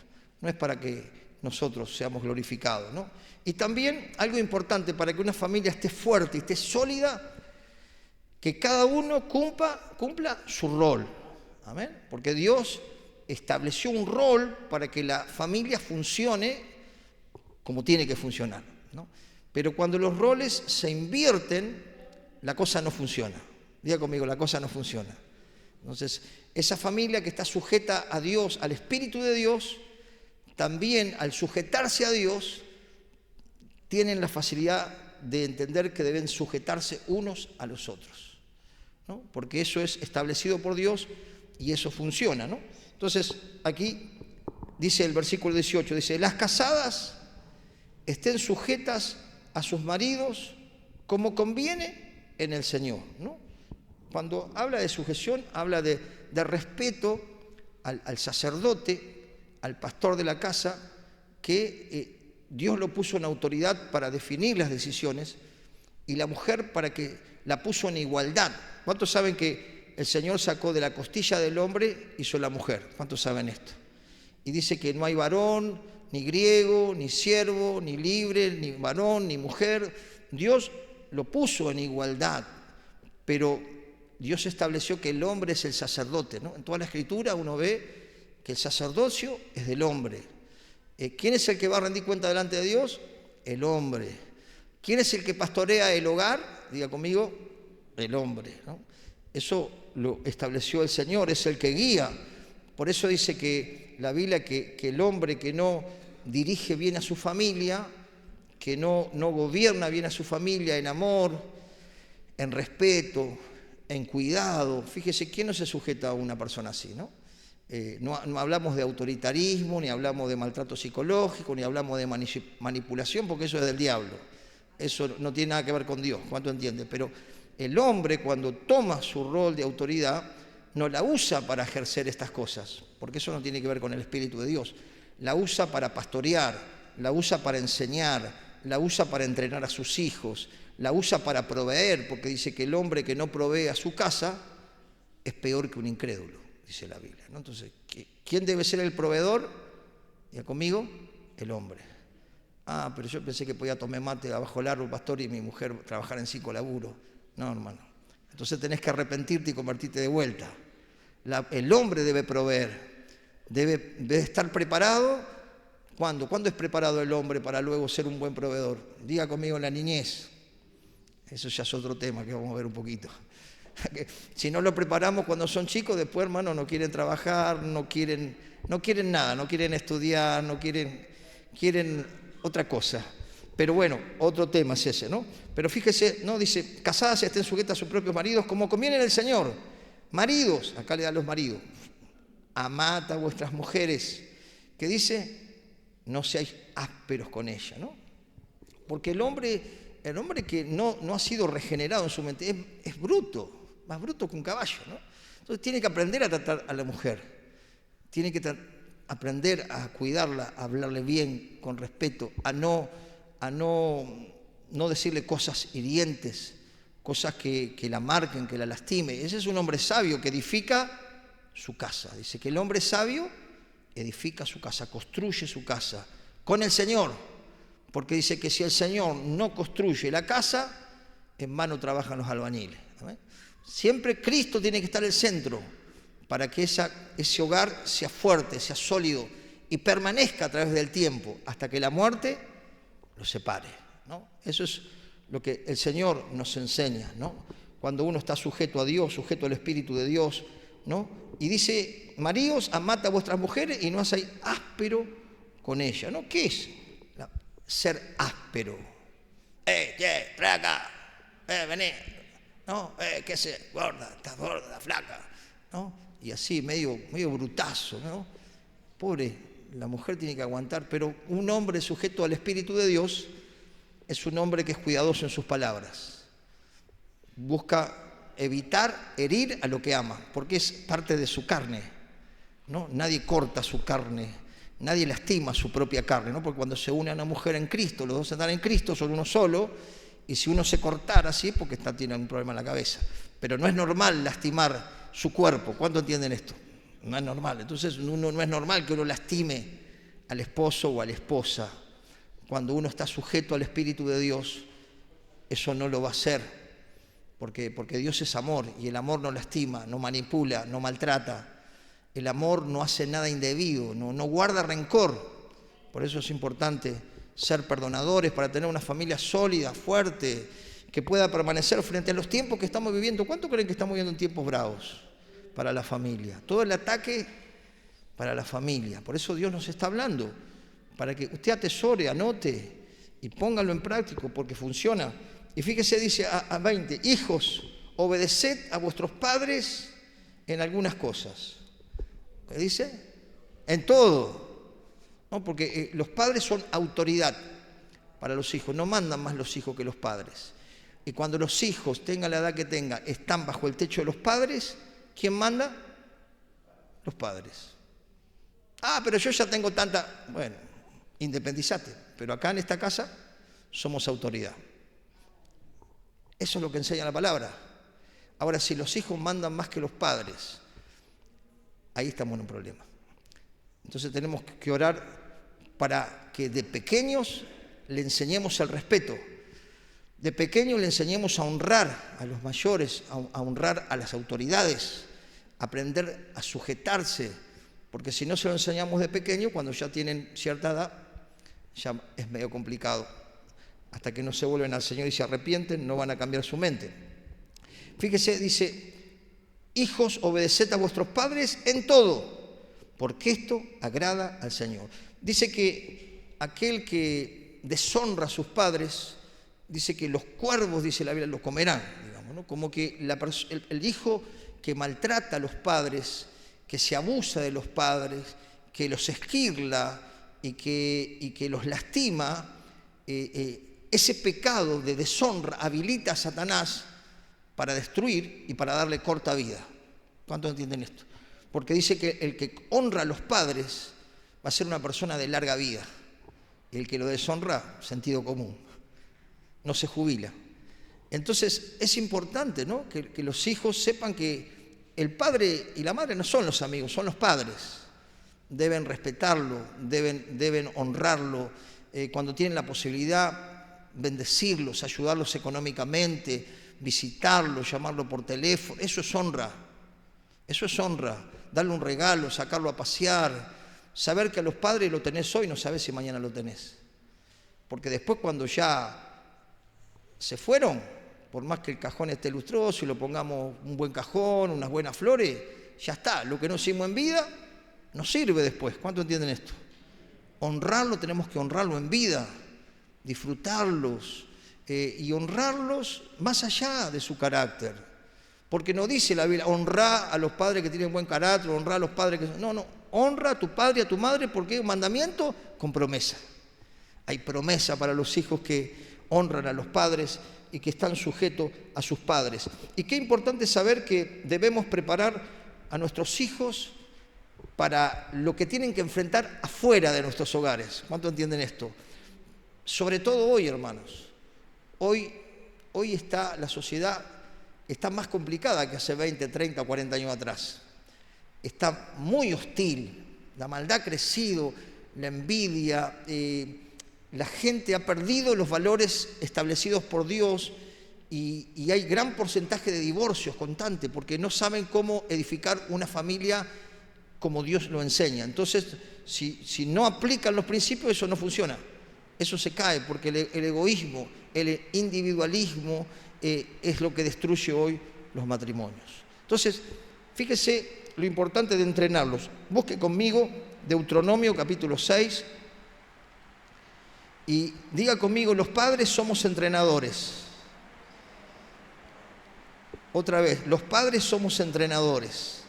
No es para que nosotros seamos glorificados, ¿no? Y también algo importante para que una familia esté fuerte y esté sólida, que cada uno cumpla su rol. Amén. Porque Dios estableció un rol para que la familia funcione como tiene que funcionar, ¿no? Pero cuando los roles se invierten, la cosa no funciona. Diga conmigo, la cosa no funciona. Entonces, esa familia que está sujeta a Dios, al Espíritu de Dios, también al sujetarse a Dios, tienen la facilidad de entender que deben sujetarse unos a los otros, ¿no? Porque eso es establecido por Dios y eso funciona, ¿no? Entonces, aquí dice el versículo 18, dice, las casadas estén sujetas a sus maridos como conviene en el Señor, ¿no? Cuando habla de sujeción, habla de respeto al sacerdote, al pastor de la casa, que Dios lo puso en autoridad para definir las decisiones, y la mujer para que la puso en igualdad. ¿Cuántos saben que el Señor sacó de la costilla del hombre, hizo la mujer? ¿Cuántos saben esto? Y dice que no hay varón, ni griego, ni siervo, ni libre, ni varón, ni mujer. Dios lo puso en igualdad, pero Dios estableció que el hombre es el sacerdote, ¿no? En toda la Escritura uno ve que el sacerdocio es del hombre. ¿Quién es el que va a rendir cuenta delante de Dios? El hombre. ¿Quién es el que pastorea el hogar? Diga conmigo, el hombre, ¿no? Eso lo estableció el Señor, es el que guía. Por eso dice que la Biblia que el hombre que no dirige bien a su familia, que no gobierna bien a su familia en amor, en respeto, en cuidado. Fíjese, ¿quién no se sujeta a una persona así, no? No hablamos de autoritarismo, ni hablamos de maltrato psicológico, ni hablamos de manipulación, porque eso es del diablo. Eso no tiene nada que ver con Dios, ¿cuánto entiende? Pero el hombre, cuando toma su rol de autoridad, no la usa para ejercer estas cosas, porque eso no tiene que ver con el Espíritu de Dios. La usa para pastorear, la usa para enseñar, la usa para entrenar a sus hijos, la usa para proveer, porque dice que el hombre que no provee a su casa es peor que un incrédulo, dice la Biblia, ¿no? Entonces, ¿quién debe ser el proveedor? ¿Ya conmigo? El hombre. Ah, pero yo pensé que podía tomar mate abajo el árbol, pastor, y mi mujer trabajar en 5 laburos. No, hermano. Entonces tenés que arrepentirte y convertirte de vuelta. El hombre debe proveer, debe estar preparado. ¿Cuándo? ¿Cuándo es preparado el hombre para luego ser un buen proveedor? Diga conmigo, en la niñez. Eso ya es otro tema que vamos a ver un poquito. Si no lo preparamos cuando son chicos, después, hermano, no quieren trabajar, no quieren nada, no quieren estudiar, no quieren otra cosa. Pero bueno, otro tema es ese, ¿no? Pero fíjese, ¿no? Dice, casadas estén sujetas a sus propios maridos como conviene en el Señor. Maridos, acá le dan los maridos, amad a vuestras mujeres, que dice, no seáis ásperos con ella, ¿no? Porque el hombre que no ha sido regenerado en su mente es bruto, más bruto que un caballo, ¿no? Entonces tiene que aprender a tratar a la mujer, tiene que aprender a cuidarla, a hablarle bien, con respeto, a no decirle cosas hirientes, cosas que la marquen, que la lastime. Ese es un hombre sabio que edifica su casa. Dice que el hombre sabio edifica su casa, construye su casa con el Señor, porque dice que si el Señor no construye la casa, en vano trabajan los albañiles. ¿Amén? Siempre Cristo tiene que estar en el centro para que ese hogar sea fuerte, sea sólido y permanezca a través del tiempo hasta que la muerte lo separe, ¿no? Eso es lo que el Señor nos enseña, ¿no? Cuando uno está sujeto a Dios, sujeto al Espíritu de Dios, ¿no? Y dice, maridos, amad a vuestras mujeres y no seáis áspero con ellas, ¿no? ¿Qué es ser áspero? Flaca, vení, ¿no? ¿Qué se gorda? Estás gorda, flaca, ¿no? y así, medio brutazo, ¿no? Pobre, la mujer tiene que aguantar, pero un hombre sujeto al Espíritu de Dios es un hombre que es cuidadoso en sus palabras. Busca evitar herir a lo que ama, porque es parte de su carne, ¿no? Nadie corta su carne, nadie lastima su propia carne, ¿no? Porque cuando se une a una mujer en Cristo, los dos están en Cristo, son uno solo, y si uno se cortara así es porque tiene un problema en la cabeza. Pero no es normal lastimar su cuerpo. ¿Cuánto entienden esto? No es normal. Entonces no es normal que uno lastime al esposo o a la esposa. Cuando uno está sujeto al Espíritu de Dios, eso no lo va a hacer, porque Dios es amor, y el amor no lastima, no manipula, no maltrata. El amor no hace nada indebido, no guarda rencor. Por eso es importante ser perdonadores para tener una familia sólida, fuerte, que pueda permanecer frente a los tiempos que estamos viviendo. ¿Cuánto creen que estamos viviendo en tiempos bravos para la familia? Todo el ataque para la familia. Por eso Dios nos está hablando, para que usted atesore, anote y póngalo en práctica, porque funciona. Y fíjese, dice a 20, hijos, obedeced a vuestros padres en algunas cosas. ¿Qué dice? En todo. ¿No? Porque los padres son autoridad para los hijos, no mandan más los hijos que los padres. Y cuando los hijos, tengan la edad que tengan, están bajo el techo de los padres, ¿quién manda? Los padres. Ah, pero yo ya tengo tanta... Bueno, independizate, pero acá en esta casa somos autoridad. Eso es lo que enseña la palabra. Ahora, si los hijos mandan más que los padres, ahí estamos en un problema. Entonces tenemos que orar para que de pequeños le enseñemos el respeto. De pequeños le enseñemos a honrar a los mayores, a honrar a las autoridades, a aprender a sujetarse, porque si no se lo enseñamos de pequeño, cuando ya tienen cierta edad, ya es medio complicado. Hasta que no se vuelven al Señor y se arrepienten, no van a cambiar su mente. Fíjese, dice, hijos, obedeced a vuestros padres en todo, porque esto agrada al Señor. Dice que aquel que deshonra a sus padres, dice que los cuervos, dice la Biblia, lo comerán, digamos, ¿no? Como que el hijo que maltrata a los padres, que se abusa de los padres, que los esquirla y que los lastima, ese pecado de deshonra habilita a Satanás para destruir y para darle corta vida. ¿Cuántos entienden esto? Porque dice que el que honra a los padres va a ser una persona de larga vida. Y el que lo deshonra, sentido común. No se jubila. Entonces es importante, ¿no? que los hijos sepan que el padre y la madre no son los amigos, son los padres. Deben respetarlo, deben honrarlo. Cuando tienen la posibilidad, bendecirlos, ayudarlos económicamente, visitarlos, llamarlo por teléfono. Eso es honra. Eso es honra. Darle un regalo, sacarlo a pasear. Saber que a los padres lo tenés hoy, no sabés si mañana lo tenés. Porque después, cuando ya se fueron, por más que el cajón esté lustroso y lo pongamos un buen cajón, unas buenas flores, ya está. Lo que no hicimos en vida nos sirve después. ¿Cuánto entienden esto? Honrarlo, tenemos que honrarlo en vida, disfrutarlos y honrarlos más allá de su carácter. Porque no dice la Biblia, honra a los padres que tienen buen carácter, honra a los padres que... No, honra a tu padre y a tu madre porque es un mandamiento con promesa. Hay promesa para los hijos que honran a los padres y que están sujetos a sus padres. Y qué importante saber que debemos preparar a nuestros hijos para lo que tienen que enfrentar afuera de nuestros hogares. ¿Cuánto entienden esto? Sobre todo hoy, hermanos. Hoy está la sociedad está más complicada que hace 20, 30, 40 años atrás. Está muy hostil, la maldad ha crecido, la envidia, la gente ha perdido los valores establecidos por Dios y hay gran porcentaje de divorcios constante porque no saben cómo edificar una familia como Dios lo enseña. Entonces, si no aplican los principios, eso no funciona. Eso se cae porque el egoísmo, el individualismo es lo que destruye hoy los matrimonios. Entonces, fíjese lo importante de entrenarlos. Busque conmigo Deuteronomio capítulo 6 y diga conmigo, los padres somos entrenadores. Otra vez, los padres somos entrenadores.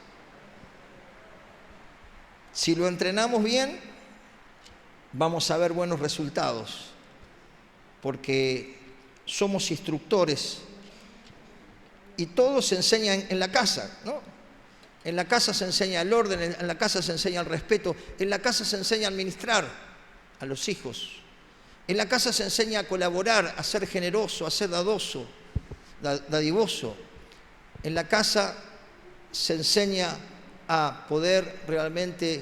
Si lo entrenamos bien, vamos a ver buenos resultados, porque somos instructores y todo se enseña en la casa, ¿no? En la casa se enseña el orden, en la casa se enseña el respeto, en la casa se enseña a administrar a los hijos, en la casa se enseña a colaborar, a ser generoso, a ser dadivoso. En la casa se enseña a poder realmente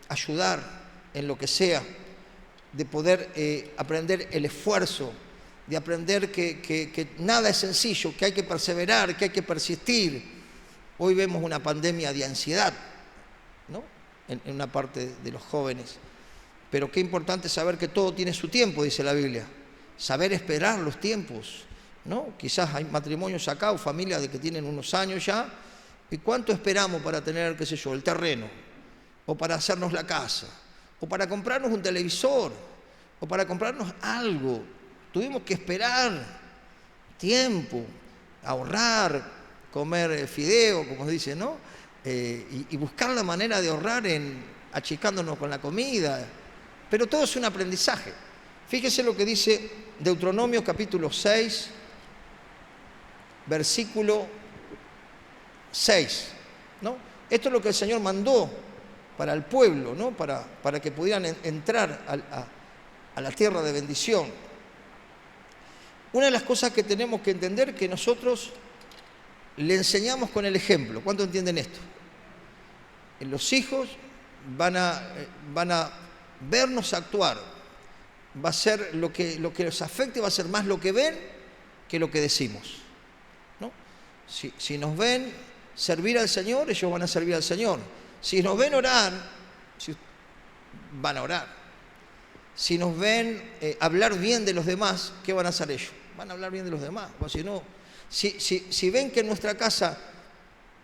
ayudar en lo que sea, de poder aprender el esfuerzo, de aprender que nada es sencillo, que hay que perseverar, que hay que persistir. Hoy vemos una pandemia de ansiedad, ¿no? En una parte de los jóvenes. Pero qué importante saber que todo tiene su tiempo, dice la Biblia. Saber esperar los tiempos, ¿no? Quizás hay matrimonios acá o familias de que tienen unos años ya. ¿Y cuánto esperamos para tener, qué sé yo, el terreno? O para hacernos la casa. O para comprarnos un televisor. O para comprarnos algo. Tuvimos que esperar tiempo, ahorrar, comer fideo, como se dice, ¿no? Y buscar la manera de ahorrar achicándonos con la comida. Pero todo es un aprendizaje. Fíjese lo que dice Deuteronomio capítulo 6, versículo 6, ¿no? Esto es lo que el Señor mandó para el pueblo, ¿no? Para que pudieran entrar a la tierra de bendición. Una de las cosas que tenemos que entender es que nosotros le enseñamos con el ejemplo. ¿Cuánto entienden esto? Los hijos van a vernos actuar. Va a ser lo que los afecte, va a ser más lo que ven que lo que decimos, ¿no? Si nos ven servir al Señor, ellos van a servir al Señor. Si nos ven orar, van a orar. Si nos ven hablar bien de los demás, ¿qué van a hacer ellos? Van a hablar bien de los demás. O si no, si ven que en nuestra casa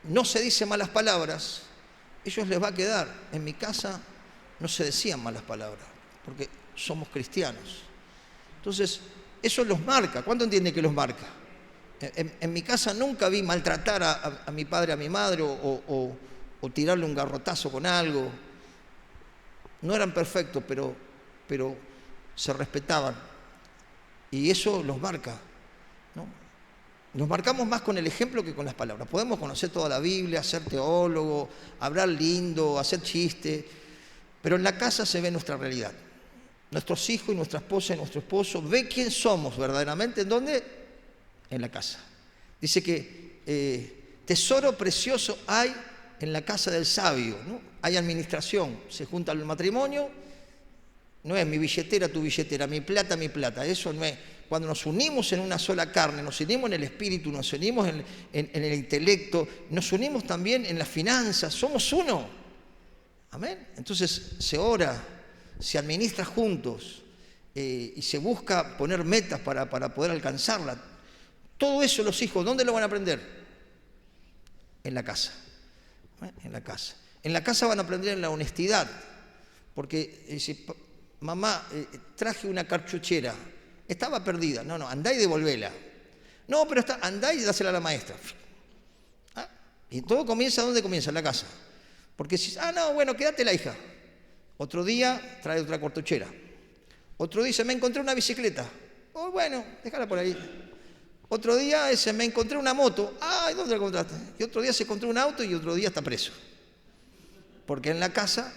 no se dicen malas palabras, ellos les va a quedar. En mi casa no se decían malas palabras, porque somos cristianos. Entonces, eso los marca. ¿Cuánto entienden que los marca? En mi casa nunca vi maltratar a mi padre, a mi madre, o tirarle un garrotazo con algo. No eran perfectos, pero se respetaban. Y eso los marca, ¿no? Nos marcamos más con el ejemplo que con las palabras. Podemos conocer toda la Biblia, ser teólogo, hablar lindo, hacer chistes, pero en la casa se ve nuestra realidad. Nuestros hijos y nuestra esposa y nuestro esposo ve quién somos verdaderamente. ¿En dónde? En la casa. Dice que tesoro precioso hay en la casa del sabio, ¿no? Hay administración, se junta el matrimonio. No es mi billetera, tu billetera, mi plata, mi plata. Eso no es. Cuando nos unimos en una sola carne, nos unimos en el espíritu, nos unimos en el intelecto, nos unimos también en las finanzas, somos uno. Amén. Entonces se ora, se administra juntos y se busca poner metas para poder alcanzarla. Todo eso los hijos, ¿dónde lo van a aprender? En la casa. En la casa. En la casa van a aprender en la honestidad. Porque si mamá, traje una cartuchera, estaba perdida. No, andá y devolvela. No, pero andá y dásela a la maestra. ¿Ah? Y todo comienza, ¿dónde comienza? En la casa. Porque si, no, bueno, quédate la hija. Otro día trae otra cartuchera. Otro día me encontré una bicicleta. Oh, bueno, déjala por ahí. Otro día me encontré una moto. Ay, ¿dónde la encontraste? Y otro día se encontró un auto y otro día está preso. Porque en la casa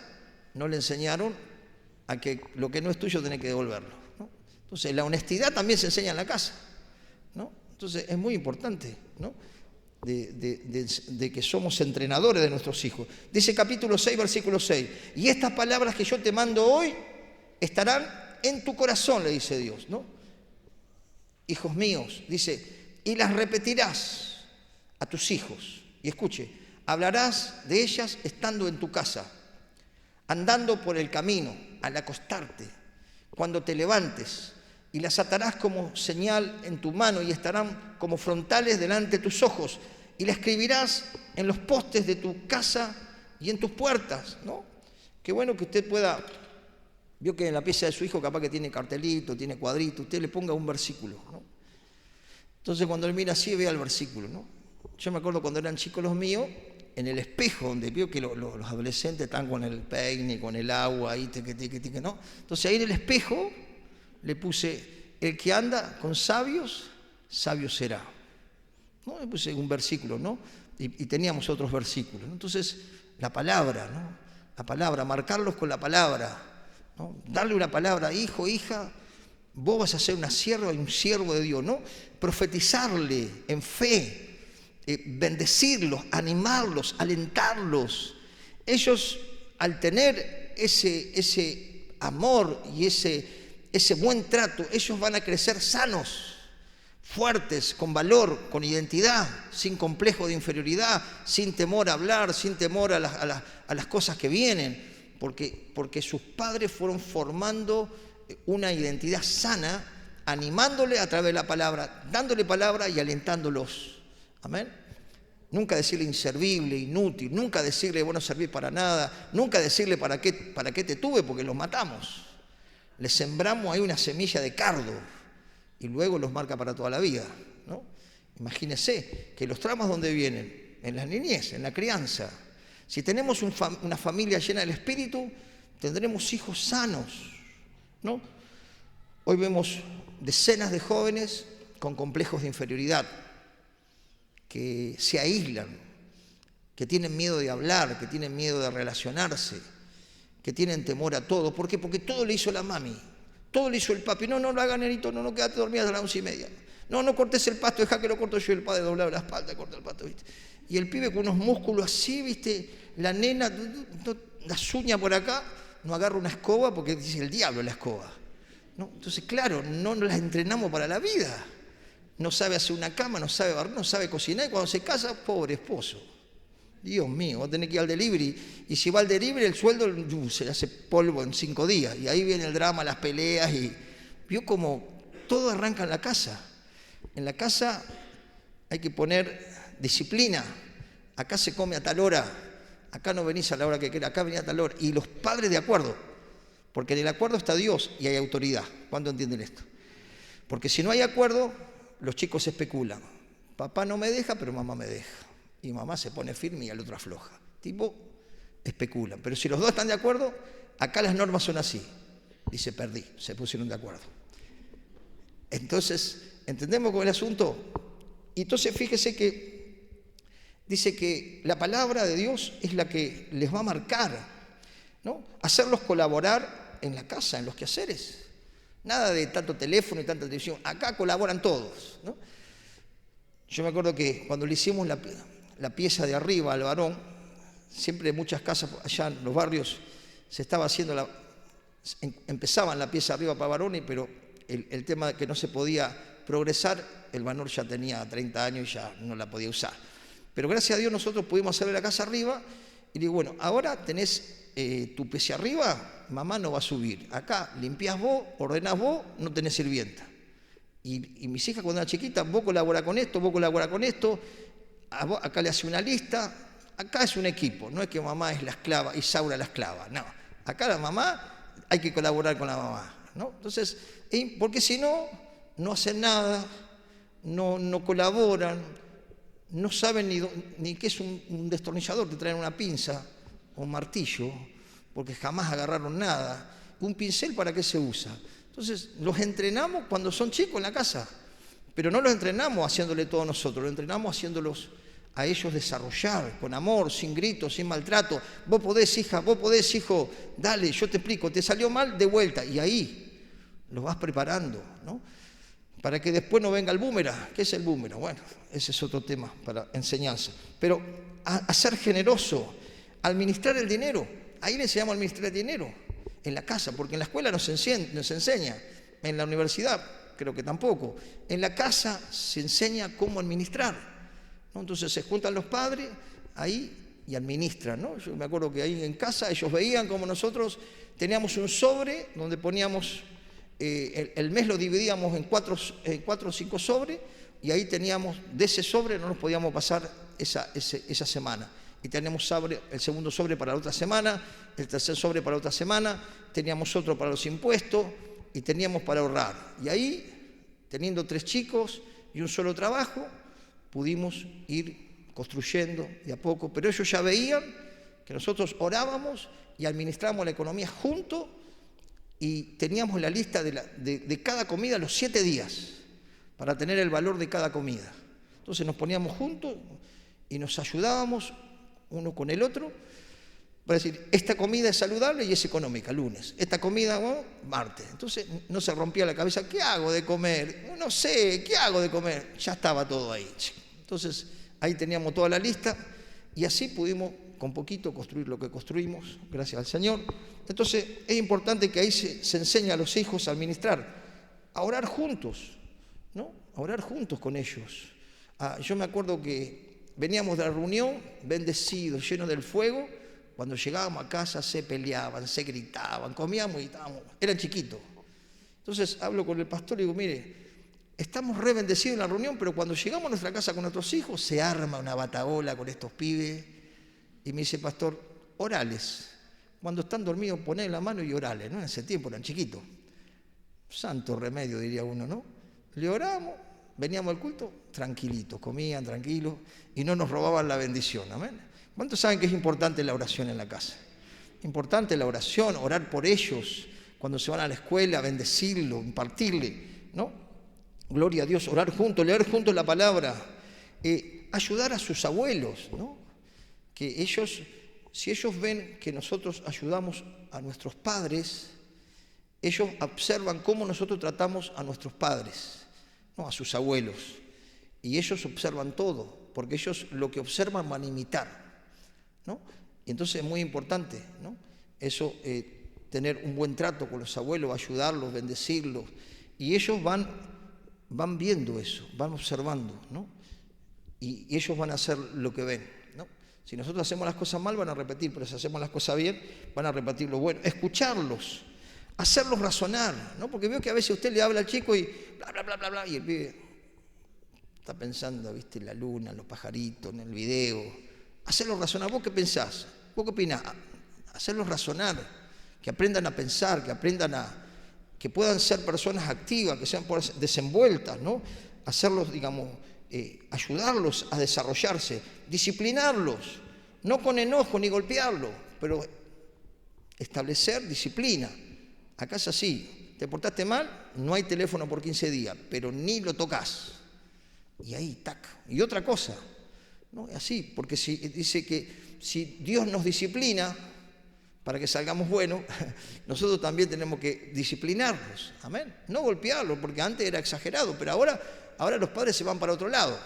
no le enseñaron a que lo que no es tuyo tenés que devolverlo, ¿no? Entonces, la honestidad también se enseña en la casa, ¿no? Entonces, es muy importante, ¿no? De que somos entrenadores de nuestros hijos. Dice capítulo 6, versículo 6. Y estas palabras que yo te mando hoy estarán en tu corazón, le dice Dios, ¿no? Hijos míos, dice, y las repetirás a tus hijos. Y escuche, hablarás de ellas estando en tu casa, andando por el camino, al acostarte, cuando te levantes, y las atarás como señal en tu mano y estarán como frontales delante de tus ojos, y las escribirás en los postes de tu casa y en tus puertas, ¿no? Qué bueno que usted pueda, vio que en la pieza de su hijo capaz que tiene cartelito, tiene cuadrito, usted le ponga un versículo, ¿no? Entonces cuando él mira así, vea el versículo, ¿no? Yo me acuerdo cuando eran chicos los míos, en el espejo, donde veo que los adolescentes están con el peine, con el agua, ahí, ¿no? Entonces ahí en el espejo le puse, el que anda con sabios, sabio será. ¿No? Le puse un versículo, ¿no? Y teníamos otros versículos, ¿no? Entonces, la palabra, ¿no? La palabra, marcarlos con la palabra, ¿no? Darle una palabra, hijo, hija, vos vas a ser una sierva y un siervo de Dios, ¿no? Profetizarle en fe, bendecirlos, animarlos, alentarlos. Ellos, al tener ese amor y ese buen trato, ellos van a crecer sanos, fuertes, con valor, con identidad, sin complejo de inferioridad, sin temor a hablar, sin temor a las cosas que vienen, porque sus padres fueron formando una identidad sana, animándole a través de la palabra, dándole palabra y alentándolos. Amén. Nunca decirle inservible, inútil, nunca decirle vos no servís para nada, nunca decirle para qué te tuve, porque los matamos. Le sembramos ahí una semilla de cardo y luego los marca para toda la vida, ¿no? Imagínense que los traumas ¿dónde vienen? En la niñez, en la crianza. Si tenemos una familia llena del Espíritu, tendremos hijos sanos, ¿no? Hoy vemos decenas de jóvenes con complejos de inferioridad, que se aíslan, que tienen miedo de hablar, que tienen miedo de relacionarse, que tienen temor a todo. ¿Por qué? Porque todo le hizo la mami, todo le hizo el papi. No lo hagas, nenito, no quédate dormida a las 11:30. No cortes el pasto, deja que lo corto yo. El padre doblaba la espalda, corta el pasto, ¿viste? Y el pibe con unos músculos así, ¿viste? La nena, las uñas por acá, no agarra una escoba porque dice el diablo la escoba, ¿no? Entonces, claro, no las entrenamos para la vida. No sabe hacer una cama, no sabe barrer, no sabe cocinar, y cuando se casa, pobre esposo. Dios mío, va a tener que ir al delivery, y si va al delivery el sueldo se le hace polvo en 5 días, y ahí viene el drama, las peleas, y vio como todo arranca en la casa. En la casa hay que poner disciplina. Acá se come a tal hora, acá no venís a la hora que quieras, acá venís a tal hora, y los padres de acuerdo, porque en el acuerdo está Dios y hay autoridad. ¿Cuándo entienden esto? Porque si no hay acuerdo, los chicos especulan. Papá no me deja, pero mamá me deja. Y mamá se pone firme y al otro afloja. Tipo, especulan. Pero si los dos están de acuerdo, acá las normas son así. Dice, perdí, se pusieron de acuerdo. Entonces, ¿entendemos con el asunto? Y entonces fíjese que dice que la palabra de Dios es la que les va a marcar, ¿no? Hacerlos colaborar en la casa, en los quehaceres. Nada de tanto teléfono y tanta televisión. Acá colaboran todos, ¿no? Yo me acuerdo que cuando le hicimos la pieza de arriba al varón, siempre en muchas casas allá en los barrios se estaba haciendo empezaban la pieza arriba para varones, pero el tema de que no se podía progresar, el varón ya tenía 30 años y ya no la podía usar. Pero gracias a Dios nosotros pudimos hacerle la casa arriba y digo, bueno, ahora tenés tu pieza arriba, mamá no va a subir. Acá limpiás vos, ordenás vos, no tenés sirvienta. Y mis hijas cuando eran chiquitas, vos colaborás con esto, vos colaborás con esto, acá le hace una lista, acá es un equipo, no es que mamá es la esclava y Saura la esclava, no. Acá la mamá, hay que colaborar con la mamá, ¿no? Entonces, porque si no, no hacen nada, no colaboran, no saben ni qué es un destornillador, te traen una pinza o un martillo, porque jamás agarraron nada. ¿Un pincel para qué se usa? Entonces, los entrenamos cuando son chicos en la casa, pero no los entrenamos haciéndole todo nosotros, los entrenamos haciéndolos a ellos desarrollar, con amor, sin gritos, sin maltrato. Vos podés, hija, vos podés, hijo, dale, yo te explico, te salió mal, de vuelta, y ahí los vas preparando, ¿no? Para que después no venga el boomerang. ¿Qué es el boomerang? Bueno, ese es otro tema para enseñanza. Pero a ser generoso, a administrar el dinero. Ahí le enseñamos a administrar el dinero, en la casa, porque en la escuela nos enseña, en la universidad creo que tampoco. En la casa se enseña cómo administrar, ¿no? Entonces se juntan los padres ahí y administran, ¿no? Yo me acuerdo que ahí en casa ellos veían como nosotros teníamos un sobre donde poníamos, el mes lo dividíamos en 4 o 5 sobres, y ahí teníamos, de ese sobre no nos podíamos pasar esa semana. Y teníamos el segundo sobre para la otra semana, el tercer sobre para la otra semana, teníamos otro para los impuestos y teníamos para ahorrar. Y ahí, teniendo 3 chicos y un solo trabajo, pudimos ir construyendo de a poco, pero ellos ya veían que nosotros orábamos y administrábamos la economía juntos y teníamos la lista de cada comida los 7 días para tener el valor de cada comida. Entonces nos poníamos juntos y nos ayudábamos uno con el otro para decir, esta comida es saludable y es económica, lunes. Esta comida, bueno, martes. Entonces no se rompía la cabeza, ¿qué hago de comer? No sé, ¿qué hago de comer? Ya estaba todo ahí. Entonces ahí teníamos toda la lista y así pudimos con poquito construir lo que construimos, gracias al Señor. Entonces es importante que ahí se enseña a los hijos a administrar, a orar juntos, ¿no? A orar juntos con ellos. Yo me acuerdo que veníamos de la reunión, bendecidos, llenos del fuego. Cuando llegábamos a casa se peleaban, se gritaban, comíamos y estábamos, eran chiquitos. Entonces hablo con el pastor y digo, mire, estamos re bendecidos en la reunión, pero cuando llegamos a nuestra casa con nuestros hijos, se arma una batahola con estos pibes. Y me dice, pastor, orales. Cuando están dormidos, poné la mano y orales, ¿no? En ese tiempo eran chiquitos. Santo remedio, diría uno, ¿no? Le oramos, veníamos al culto, tranquilitos, comían tranquilos y no nos robaban la bendición, amén. ¿Cuántos saben que es importante la oración en la casa? Importante la oración, orar por ellos, cuando se van a la escuela, bendecirlo, impartirle, ¿no? Gloria a Dios, orar juntos, leer juntos la palabra, ayudar a sus abuelos, ¿no? Que ellos, si ellos ven que nosotros ayudamos a nuestros padres, ellos observan cómo nosotros tratamos a nuestros padres, ¿no? A sus abuelos, y ellos observan todo, porque ellos lo que observan van a imitar, ¿no? Y entonces es muy importante, ¿no? Eso, tener un buen trato con los abuelos, ayudarlos, bendecirlos, y ellos van viendo eso, van observando, ¿no? Y ellos van a hacer lo que ven, ¿no? Si nosotros hacemos las cosas mal, van a repetir, pero si hacemos las cosas bien, van a repetir lo bueno. Escucharlos, hacerlos razonar, ¿no? Porque veo que a veces usted le habla al chico y bla, bla, bla, bla, bla, y el pibe está pensando, ¿viste? En la luna, en los pajaritos, en el video. Hacerlos razonar. ¿Vos qué pensás? ¿Vos qué opinás? Hacerlos razonar, que aprendan a pensar, que puedan ser personas activas, que sean desenvueltas, ¿no? Hacerlos, digamos, ayudarlos a desarrollarse, disciplinarlos, no con enojo ni golpearlos, pero establecer disciplina. Acá es así, te portaste mal, no hay teléfono por 15 días, pero ni lo tocas. Y ahí, tac. Y otra cosa, ¿no? Así, porque dice que si Dios nos disciplina para que salgamos buenos, nosotros también tenemos que disciplinarlos, amén. No golpearlos, porque antes era exagerado, pero ahora los padres se van para otro lado,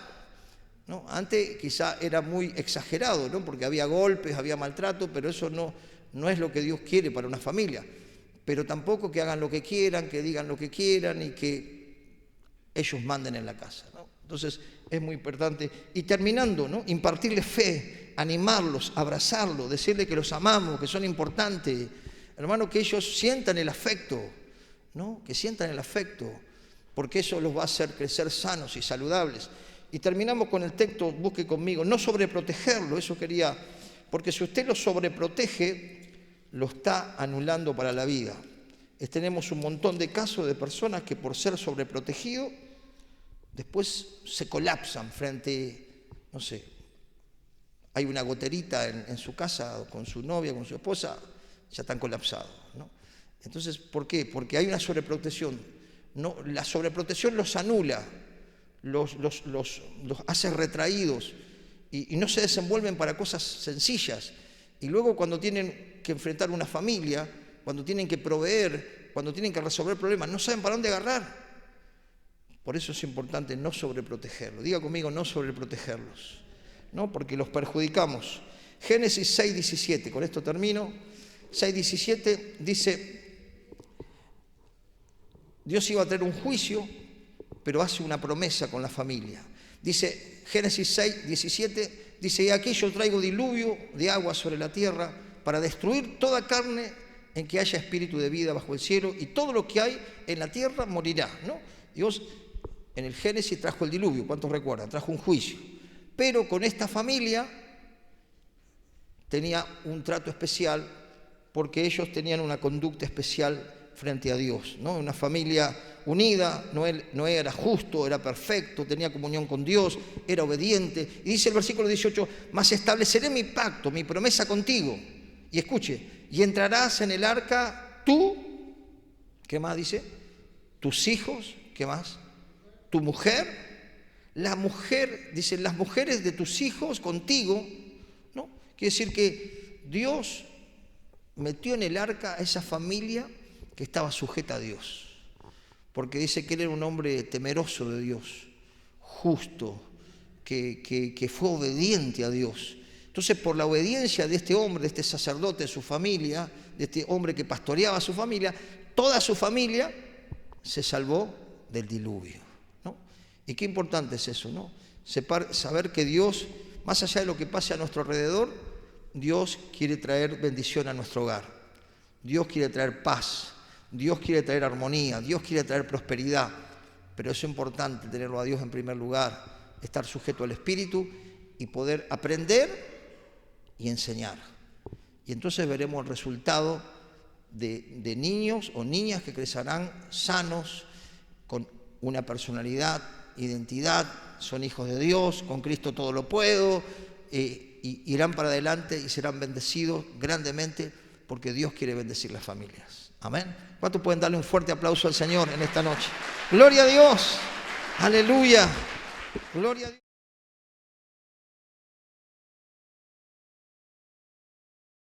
¿no? Antes quizá era muy exagerado, ¿no? Porque había golpes, había maltrato, pero eso no es lo que Dios quiere para una familia. Pero tampoco que hagan lo que quieran, que digan lo que quieran y que ellos manden en la casa, ¿no? Entonces es muy importante. Y terminando, ¿no? Impartirles fe, animarlos, abrazarlos, decirles que los amamos, que son importantes. Hermano, que ellos sientan el afecto, ¿no? Que sientan el afecto, porque eso los va a hacer crecer sanos y saludables. Y terminamos con el texto, busque conmigo, no sobreprotegerlo, eso quería, porque si usted lo sobreprotege, lo está anulando para la vida. Tenemos un montón de casos de personas que por ser sobreprotegidos, después se colapsan frente, no sé, hay una goterita en su casa, con su novia, con su esposa, ya están colapsados, ¿no? Entonces, ¿por qué? Porque hay una sobreprotección. No, la sobreprotección los anula, los hace retraídos y no se desenvuelven para cosas sencillas. Y luego cuando tienen que enfrentar una familia, cuando tienen que proveer, cuando tienen que resolver problemas, no saben para dónde agarrar. Por eso es importante no sobreprotegerlos. Diga conmigo, no sobreprotegerlos, ¿no? Porque los perjudicamos. Génesis 6:17, con esto termino. 6:17 dice, Dios iba a traer un juicio, pero hace una promesa con la familia. Dice, Génesis 6:17, dice, y aquí yo traigo diluvio de agua sobre la tierra para destruir toda carne en que haya espíritu de vida bajo el cielo, y todo lo que hay en la tierra morirá, ¿no? Dios en el Génesis trajo el diluvio, ¿cuántos recuerdan? Trajo un juicio. Pero con esta familia tenía un trato especial porque ellos tenían una conducta especial frente a Dios, ¿no? Una familia unida. Noé era justo, era perfecto, tenía comunión con Dios, era obediente. Y dice el versículo 18, mas estableceré mi pacto, mi promesa contigo. Y escuche, y entrarás en el arca tú, ¿qué más dice? Tus hijos, ¿qué más? Tu mujer, la mujer, dice, las mujeres de tus hijos contigo, ¿no? Quiere decir que Dios metió en el arca a esa familia que estaba sujeta a Dios, porque dice que él era un hombre temeroso de Dios, justo, que fue obediente a Dios. Entonces, por la obediencia de este hombre, de este sacerdote, de su familia, de este hombre que pastoreaba a su familia, toda su familia se salvó del diluvio, ¿no? Y qué importante es eso, ¿no? Saber que Dios, más allá de lo que pase a nuestro alrededor, Dios quiere traer bendición a nuestro hogar. Dios quiere traer paz. Dios quiere traer armonía. Dios quiere traer prosperidad. Pero es importante tenerlo a Dios en primer lugar, estar sujeto al Espíritu y poder aprender y enseñar. Y entonces veremos el resultado de niños o niñas que crecerán sanos, con una personalidad, identidad, son hijos de Dios, con Cristo todo lo puedo, y irán para adelante y serán bendecidos grandemente porque Dios quiere bendecir las familias. Amén. ¿Cuántos pueden darle un fuerte aplauso al Señor en esta noche? Gloria a Dios. Aleluya. Gloria a Dios.